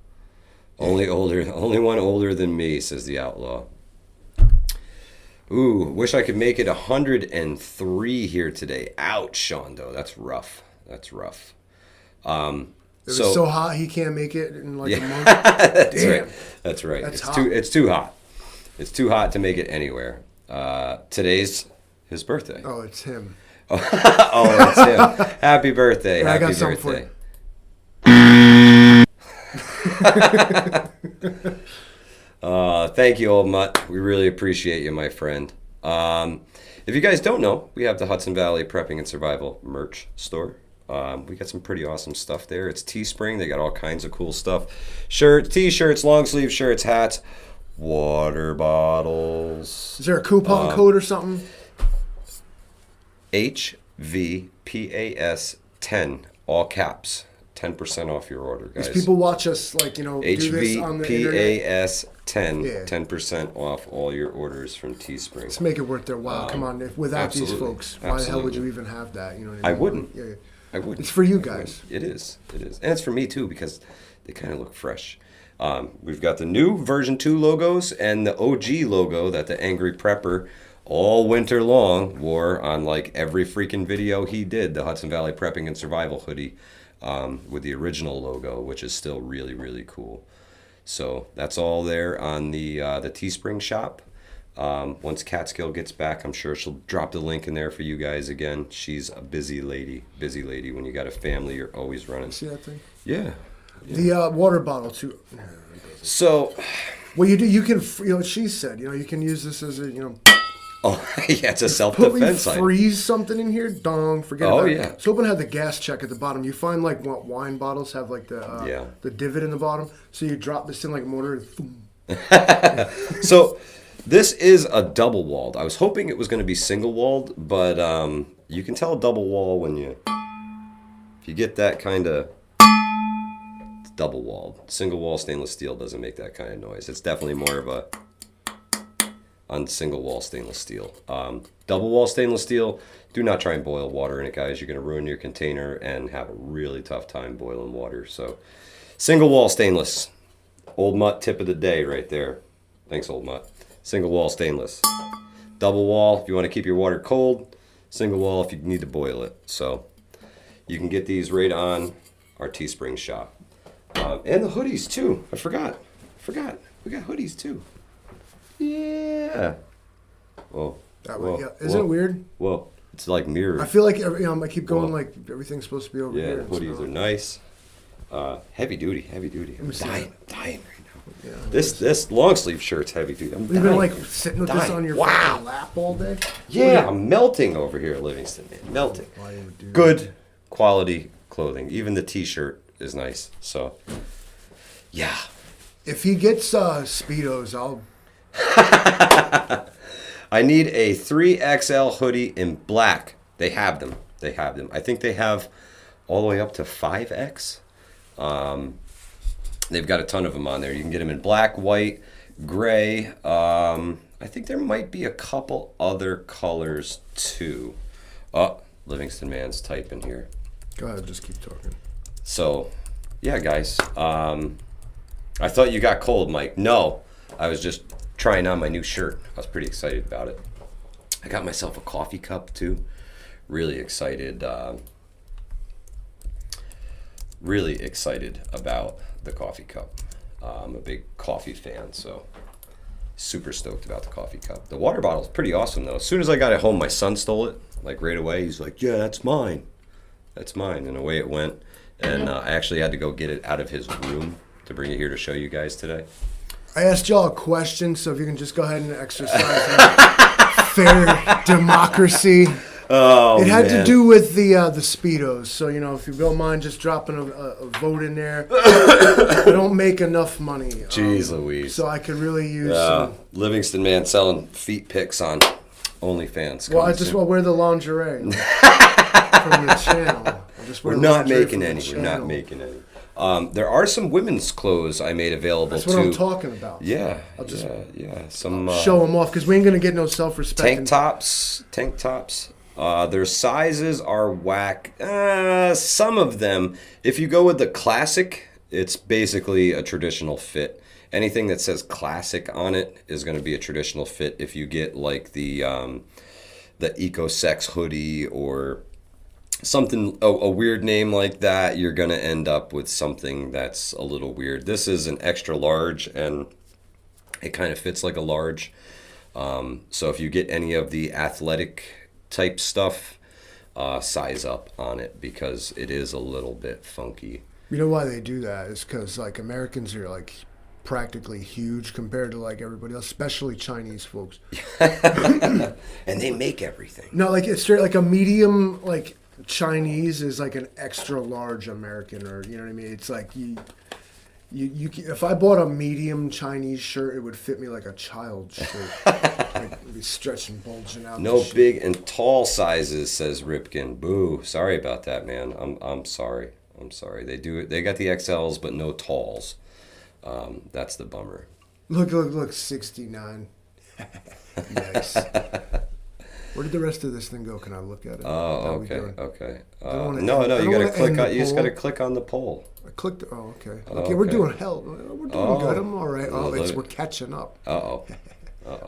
Only one older than me, says the outlaw. Ooh, wish I could make it 103 here today. Ouch, Shondo. That's rough. It was so hot he can't make it in like a month. That's Damn. right. That's right. That's It's hot. too hot. It's too hot to make it anywhere. Today's his birthday. Oh, it's him. Oh, it's him. Happy birthday. Yeah, I Happy got something for birthday. Thank you, Old Mutt. We really appreciate you, my friend. If you guys don't know, we have the Hudson Valley Prepping and Survival merch store. We got some pretty awesome stuff there. It's Teespring. They got all kinds of cool stuff. Shirts, t-shirts, long sleeve shirts, hats, water bottles. Is there a coupon code or something? HVPAS 10, all caps, 10% off your order, guys. These people watch us, like, do this on the internet. HVPAS 10, Yeah. 10% off all your orders from Teespring. Let's make it worth their while. Come on, without absolutely. these folks, why the hell would you even have that? You know what I I mean? wouldn't. Yeah. I wouldn't. It's for you guys. It is. It is. And it's for me, too, because they kind of look fresh. We've got the new version 2 logos and the OG logo that the Angry Prepper all winter long wore on like every freaking video he did, the Hudson Valley Prepping and Survival hoodie with the original logo, which is still really, really cool. So that's all there on the Teespring shop. Once Catskill gets back, I'm sure she'll drop the link in there for you guys again. She's a busy lady. Busy lady. When you got a family, you're always running. See that thing? Yeah. The water bottle, too. So, Well, you can, what she said, you can use this as a, oh, yeah, it's a put self-defense item. freeze something in here, dong, forget Oh, about yeah. it. So open had the gas check at the bottom. You find, like, what wine bottles have, like, the divot in the bottom. So you drop this in like a mortar and boom. So, this is a double walled. I was hoping it was going to be single walled, but you can tell a double wall when if you get that kind of, it's double walled. Single wall stainless steel doesn't make that kind of noise. It's definitely more of a on single wall stainless steel. Double wall stainless steel, do not try and boil water in it, guys. You're going to ruin your container and have a really tough time boiling water. So, single wall stainless. Old Mutt tip of the day right there. Thanks, Old Mutt. Single wall stainless. Double wall if you want to keep your water cold. Single wall if you need to boil it. So you can get these right on our Teespring shop. And the hoodies too. I forgot. We got hoodies too. Yeah. Whoa. That way, yeah. Isn't it weird? Whoa. It's like mirrored. I feel like I keep going Whoa. like everything's supposed to be over Yeah, here. the hoodies are nice. Heavy duty. I'm see dying that. right now. Yeah. This long sleeve shirt's heavy duty. I'm You've dying. been like sitting with this Dying. on your Wow. fucking lap all day? Yeah, I'm melting over here at Livingston, man. Melting. Why you would do that? Good quality clothing. Even the t-shirt is nice. So, yeah. If he gets Speedos, I'll. I need a 3XL hoodie in black. They have them. I think they have all the way up to 5X. They've got a ton of them on there. You can get them in black, white, gray. I think there might be a couple other colors too. Oh, Livingston Man's typing here. Go ahead, just keep talking. So, yeah, guys. I thought you got cold, Mike. No, I was just trying on my new shirt. I was pretty excited about it. I got myself a coffee cup too. Really excited. Really excited about the coffee cup. I'm a big coffee fan, so super stoked about the coffee cup. The water bottle's pretty awesome though. As soon as I got it home, my son stole it. Like right away, he's like, "Yeah, that's mine. That's mine." And away it went. And I actually had to go get it out of his room to bring it here to show you guys today. I asked y'all a question, so if you can just go ahead and exercise fair democracy. Oh, It had to man. do with the Speedos. So, if you don't mind just dropping a vote in there. I don't make enough money. Jeez Louise. So I could really use some. Livingston Man selling feet pics on OnlyFans. Well, I coming just soon. want to wear the lingerie from the channel. I'll just wear We're the not lingerie making from the any. We're not channel. making any. There are some women's clothes I made available That's too. what I'm talking about. Yeah, I'll just yeah. Some show them off because we ain't gonna get no self-respect. tank tops. Their sizes are whack. Some of them, if you go with the classic, it's basically a traditional fit. Anything that says classic on it is going to be a traditional fit. If you get like the EcoSex hoodie or something, a weird name like that, you're going to end up with something that's a little weird. This is an extra large and it kind of fits like a large. So if you get any of the athletic type stuff, size up on it because it is a little bit funky. You know why they do that is because like Americans are like practically huge compared to like everybody else, especially Chinese folks. And they make everything. No, like it's straight like a medium like Chinese is like an extra large American, or you know what I mean. It's like you if I bought a medium Chinese shirt, it would fit me like a child's shirt. Like it'd be stretching, bulging out. No and shit. big and tall sizes, says Ripkin. Boo. Sorry about that, man. I'm sorry. I'm sorry. They do it. They got the XLs, but no talls. That's the bummer. Look, 69. Nice. Where did the rest of this thing go? Can I look at it? Oh, okay. wanna No, end- I you don't gotta wanna click end on. the You just poll. gotta click on the poll. I clicked. Oh, okay. Oh, Okay, we're okay. doing hell. We're doing good. I'm all right. Oh, Well, we're catching up. Uh-oh.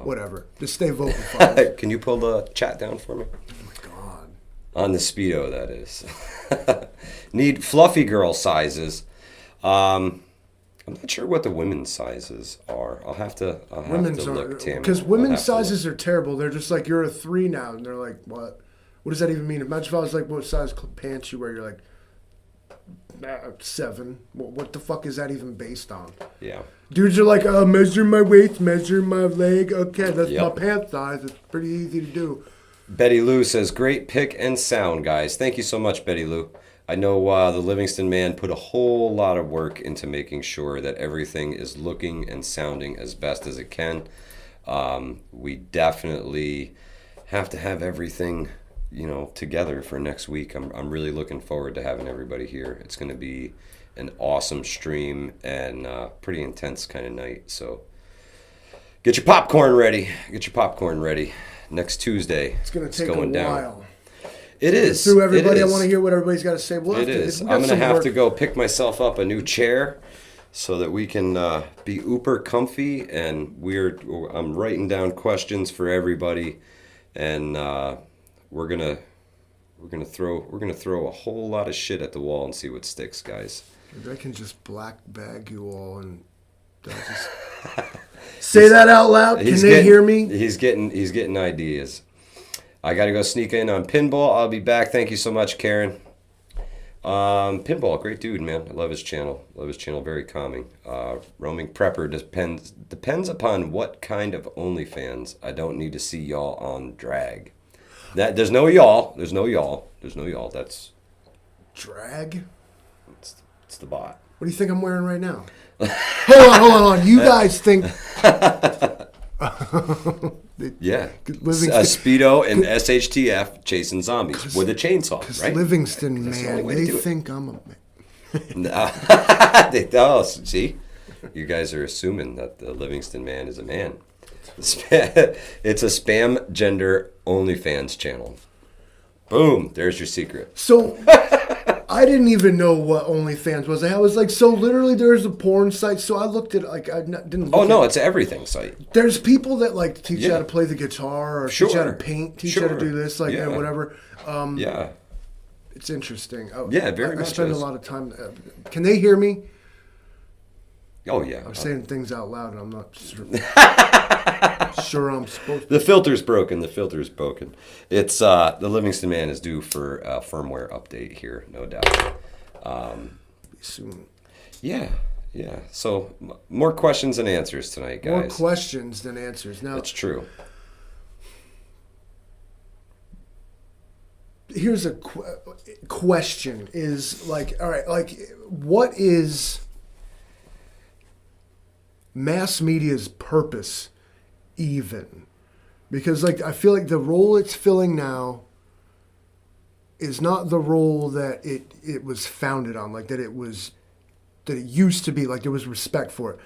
Whatever. Just stay voting. Folks. Can you pull the chat down for me? Oh my God. On the Speedo, that is. Need fluffy girl sizes. I'm not sure what the women's sizes are. I'll have to look, Tammy. Because I'll women's have to look. sizes are terrible. They're just like, you're a 3 now. And they're like, what? What does that even mean? Imagine if I was like, what size pants you wear? You're like, 7. What the fuck is that even based on? Yeah. Dudes are like, measure my waist, measure my leg. Okay, that's my Yep. pant size. It's pretty easy to do. Betty Lou says, great pick and sound, guys. Thank you so much, Betty Lou. I know the Livingston man put a whole lot of work into making sure that everything is looking and sounding as best as it can. We definitely have to have everything, together for next week. I'm really looking forward to having everybody here. It's going to be an awesome stream and pretty intense kind of night. So get your popcorn ready. Next Tuesday. It's going to take a going down. while. It is. Through everybody, It I is. want to hear what everybody's got to say. It is. I'm going to have to go pick myself up a new chair so that we can be uber comfy. And I'm writing down questions for everybody, and we're gonna throw a whole lot of shit at the wall and see what sticks, guys. Maybe I can just black bag you all and I'll just say that out loud. Can they hear me? He's getting ideas. I got to go sneak in on Pinball. I'll be back. Thank you so much, Karen. Pinball, great dude, man. I love his channel. Very calming. Roaming Prepper depends upon what kind of OnlyFans. I don't need to see y'all on drag. There's no y'all. That's Drag? it's the bot. What do you think I'm wearing right now? Hold on. You guys think... Yeah. Livingston- A Speedo and SHTF chasing zombies with a chainsaw, right? Livingston, That's the man, only way to they do it. think I'm a man. No. See? You guys are assuming that the Livingston man is a man. It's a spam gender OnlyFans channel. Boom. There's your secret. So, I didn't even know what OnlyFans was. I was like, so literally there's a porn site. So I looked at didn't look Oh, no, at it's an everything site. There's people that like teach you Yeah. how to play the guitar or Sure. teach you how to paint, teach you how to do this, like Yeah. whatever. Yeah. It's interesting. Oh, Yeah, very I much spend is. a lot of time. Can they hear me? Oh, yeah. I'm saying things out loud and I'm not sure I'm supposed to. The filter's broken. It's the Livingston man is due for a firmware update here, no doubt. Soon. Yeah. So more questions than answers tonight, guys. More questions than answers. Now, That's true. here's a question: is like, all right, like, what is mass media's purpose even? Because like, I feel like the role it's filling now is not the role that it was founded on, like that it used to be, like there was respect for it.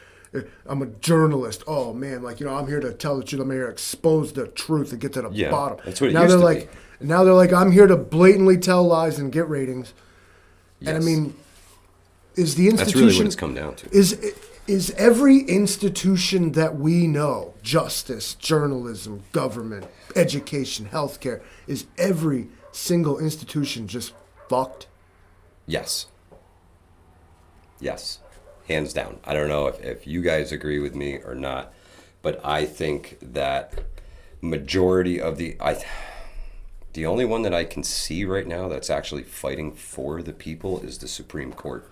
I'm a journalist. Oh man, like, I'm here to tell the truth. I'm here to expose the truth and get to the Yeah, bottom. that's what it now used they're to like, be. now they're like, I'm here to blatantly tell lies and get ratings. And I Yes. mean, is the institution? That's really what it's come down to. Is every institution that we know, justice, journalism, government, education, healthcare, is every single institution just fucked? Yes. Hands down. I don't know if you guys agree with me or not, but I think that majority of the only one that I can see right now that's actually fighting for the people is the Supreme Court.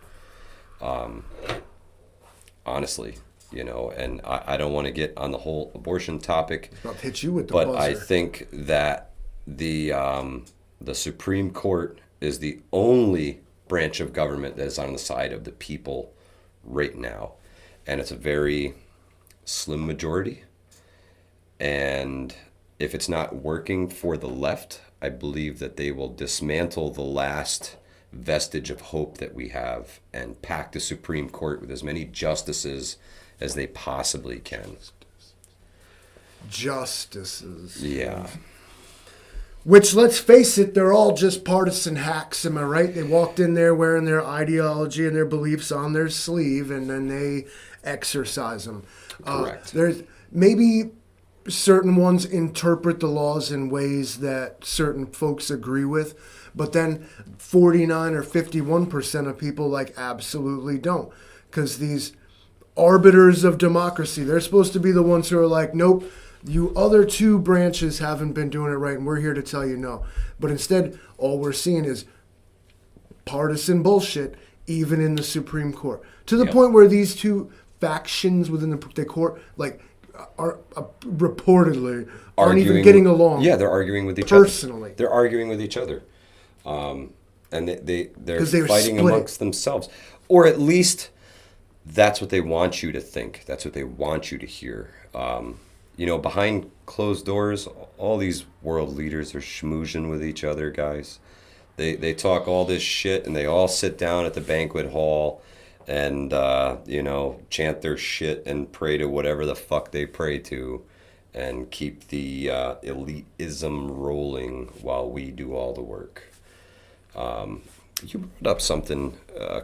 Honestly, and I don't want to get on the whole abortion topic, I'll hit you with the but buzzer. I think that the Supreme Court is the only branch of government that is on the side of the people right now, and it's a very slim majority. And if it's not working for the left, I believe that they will dismantle the last vestige of hope that we have and pack the Supreme Court with as many justices as they possibly can. Justices. Yeah. Which, let's face it, they're all just partisan hacks, am I right? They walked in there wearing their ideology and their beliefs on their sleeve, and then they exercise them. Correct. There's maybe certain ones interpret the laws in ways that certain folks agree with, but then 49 or 51% of people like absolutely don't. Because these arbiters of democracy, they're supposed to be the ones who are like, nope, you other two branches haven't been doing it right, and we're here to tell you no. But instead, all we're seeing is partisan bullshit, even in the Supreme Court. To the point where these two factions within the court, like, are reportedly aren't even getting along. Yeah, they're arguing with each personally. other. They're arguing with each other. And they're they were fighting splitting amongst themselves. Or at least that's what they want you to think. That's what they want you to hear. Behind closed doors, all these world leaders are schmoozing with each other, guys. They talk all this shit, and they all sit down at the banquet hall and, chant their shit and pray to whatever the fuck they pray to and keep the elitism rolling while we do all the work. You brought up something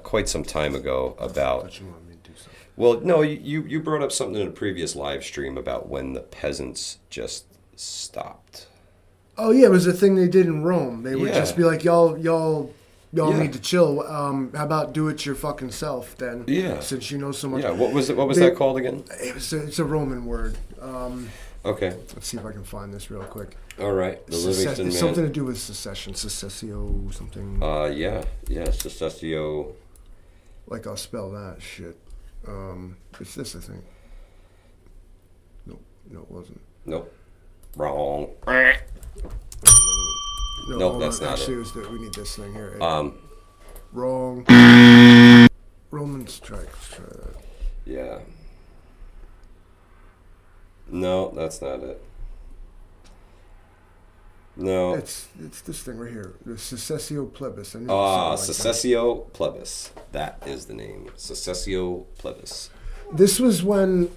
quite some time ago about... Well, no, you brought up something in a previous live stream about when the peasants just stopped. Oh yeah, it was a thing they did in Rome. They would just be like, y'all need to chill. How about do it your fucking self then? Yeah. Since you know so much. Yeah. What was that called again? It's a Roman word. Okay. Let's see if I can find this real quick. All right. The Livingston Man. Something to do with secession, secessio, something. Yeah, secessio. Like I'll spell that shit. It's this, I think. No, it wasn't. Nope. Wrong. No, nope, that's not actually, it. We need this thing here. Wrong. Roman strike. Let's try that. Yeah. No, that's not it. No. It's this thing right here. The secessio plebis. Secessio plebis. That is the name. Secessio plebis. This was when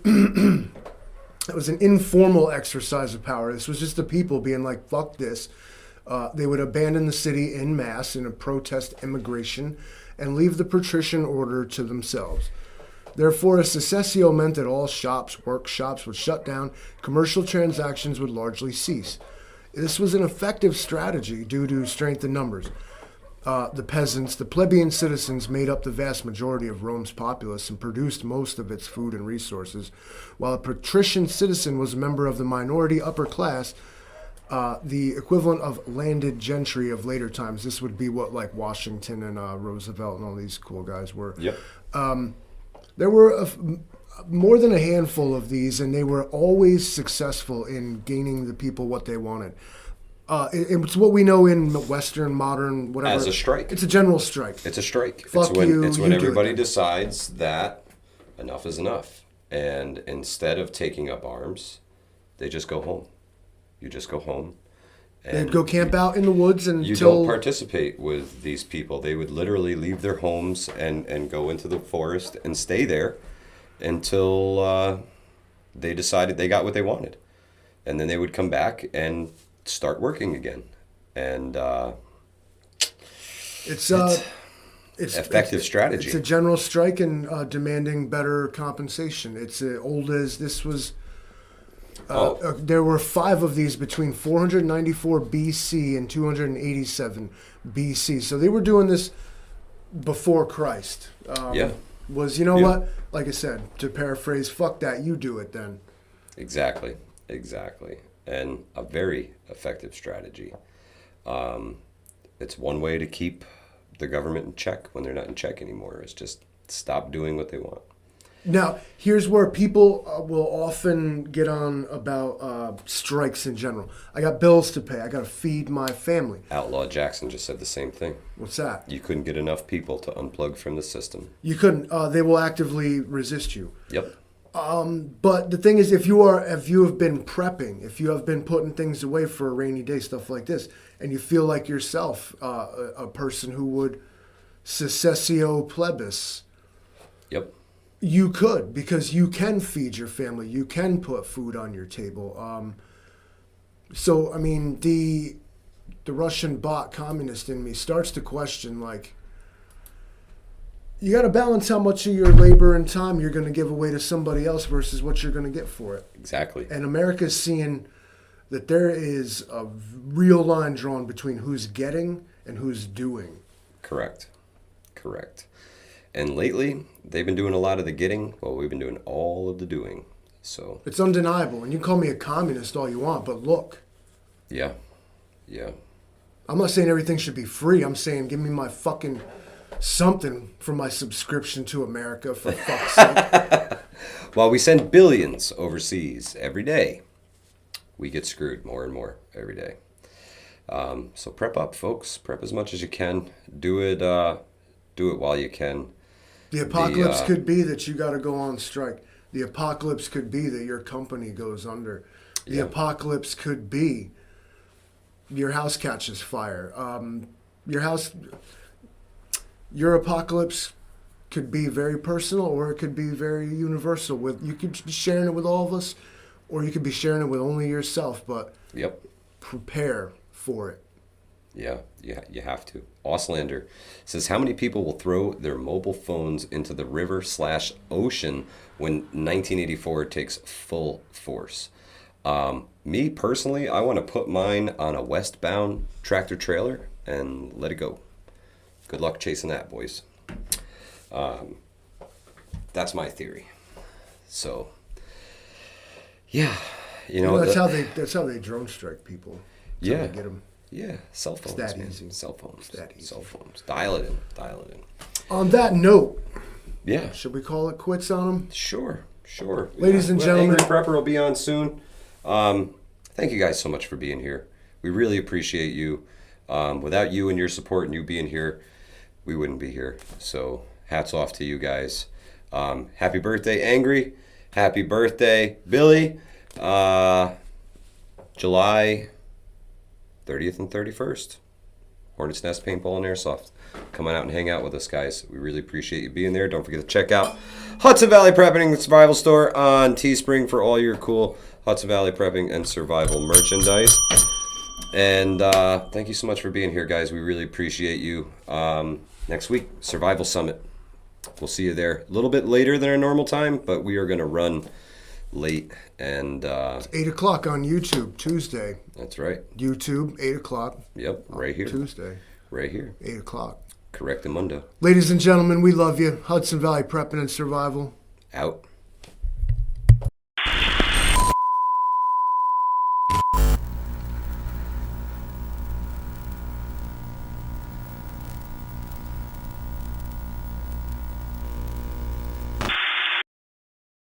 it was an informal exercise of power. This was just the people being like, fuck this. They would abandon the city en masse in a protest immigration and leave the patrician order to themselves. Therefore, a secessio meant that all shops, workshops would shut down, commercial transactions would largely cease. This was an effective strategy due to strength in numbers. The peasants, the plebeian citizens, made up the vast majority of Rome's populace and produced most of its food and resources, while a patrician citizen was a member of the minority upper class, the equivalent of landed gentry of later times. This would be what like Washington and Roosevelt and all these cool guys were. Yep. There were more than a handful of these, and they were always successful in gaining the people what they wanted. It's what we know in Western, modern, whatever. As a strike. It's a general strike. It's a strike. Fuck it's when you everybody decides that enough is enough. And instead of taking up arms, they just go home. You just go home. They'd go camp out in the woods until... You don't participate with these people. They would literally leave their homes and go into the forest and stay there until they decided they got what they wanted. And then they would come back and start working again. And it's effective strategy. It's a general strike and demanding better compensation. It's old as this was... there were 5 of these between 494 BC and 287 BC. So they were doing this before Christ. What? Like I said, to paraphrase, fuck that, you do it then. Exactly. And a very effective strategy. It's one way to keep the government in check when they're not in check anymore. It's just stop doing what they want. Now, here's where people will often get on about strikes in general. I got bills to pay. I got to feed my family. Outlaw Jackson just said the same thing. What's that? You couldn't get enough people to unplug from the system. You couldn't. They will actively resist you. Yep. But the thing is, if you have been prepping, if you have been putting things away for a rainy day, stuff like this, and you feel like yourself a person who would secessio plebis. Yep. You could, because you can feed your family. You can put food on your table. So, I mean, the Russian bot communist in me starts to question, like, you got to balance how much of your labor and time you're going to give away to somebody else versus what you're going to get for it. Exactly. And America's seeing that there is a real line drawn between who's getting and who's doing. Correct. And lately, they've been doing a lot of the getting, while we've been doing all of the doing. So it's undeniable. And you can call me a communist all you want, but look. Yeah. I'm not saying everything should be free. I'm saying give me my fucking something for my subscription to America, for fuck's sake. While we send billions overseas every day, we get screwed more and more every day. So prep up, folks. Prep as much as you can. Do it while you can. The apocalypse could be that you got to go on strike. The apocalypse could be that your company goes under. The apocalypse could be your house catches fire. Your apocalypse could be very personal, or it could be very universal. You could be sharing it with all of us, or you could be sharing it with only yourself. But prepare for it. Yeah, you have to. Auslander says, how many people will throw their mobile phones into the river/ocean when 1984 takes full force? Me personally, I want to put mine on a westbound tractor trailer and let it go. Good luck chasing that, boys. That's my theory. So, yeah, that's how they drone strike people. That's how they get them. Yeah, cell phones. It's that man. easy. Cell phones. It's that easy. Cell phones. Dial it in. On that note, yeah. Should we call it quits on them? Sure. Ladies and gentlemen. Angry Prepper will be on soon. Thank you guys so much for being here. We really appreciate you. Without you and your support and you being here, we wouldn't be here. So hats off to you guys. Happy birthday, Angry. Happy birthday, Billy. July 30th and 31st. Hornet's Nest Paintball and Airsoft. Come on out and hang out with us, guys. We really appreciate you being there. Don't forget to check out Hudson Valley Prepping and Survival Store on Teespring for all your cool Hudson Valley Prepping and Survival merchandise. And thank you so much for being here, guys. We really appreciate you. Next week, Survival Summit. We'll see you there. A little bit later than our normal time, but we are going to run late. And it's 8 o'clock on YouTube, Tuesday. That's right. YouTube, 8 o'clock. Yep, right here. Tuesday. Right here. 8 o'clock. Correct, Mundo. Ladies and gentlemen, we love you. Hudson Valley Prepping and Survival. Out.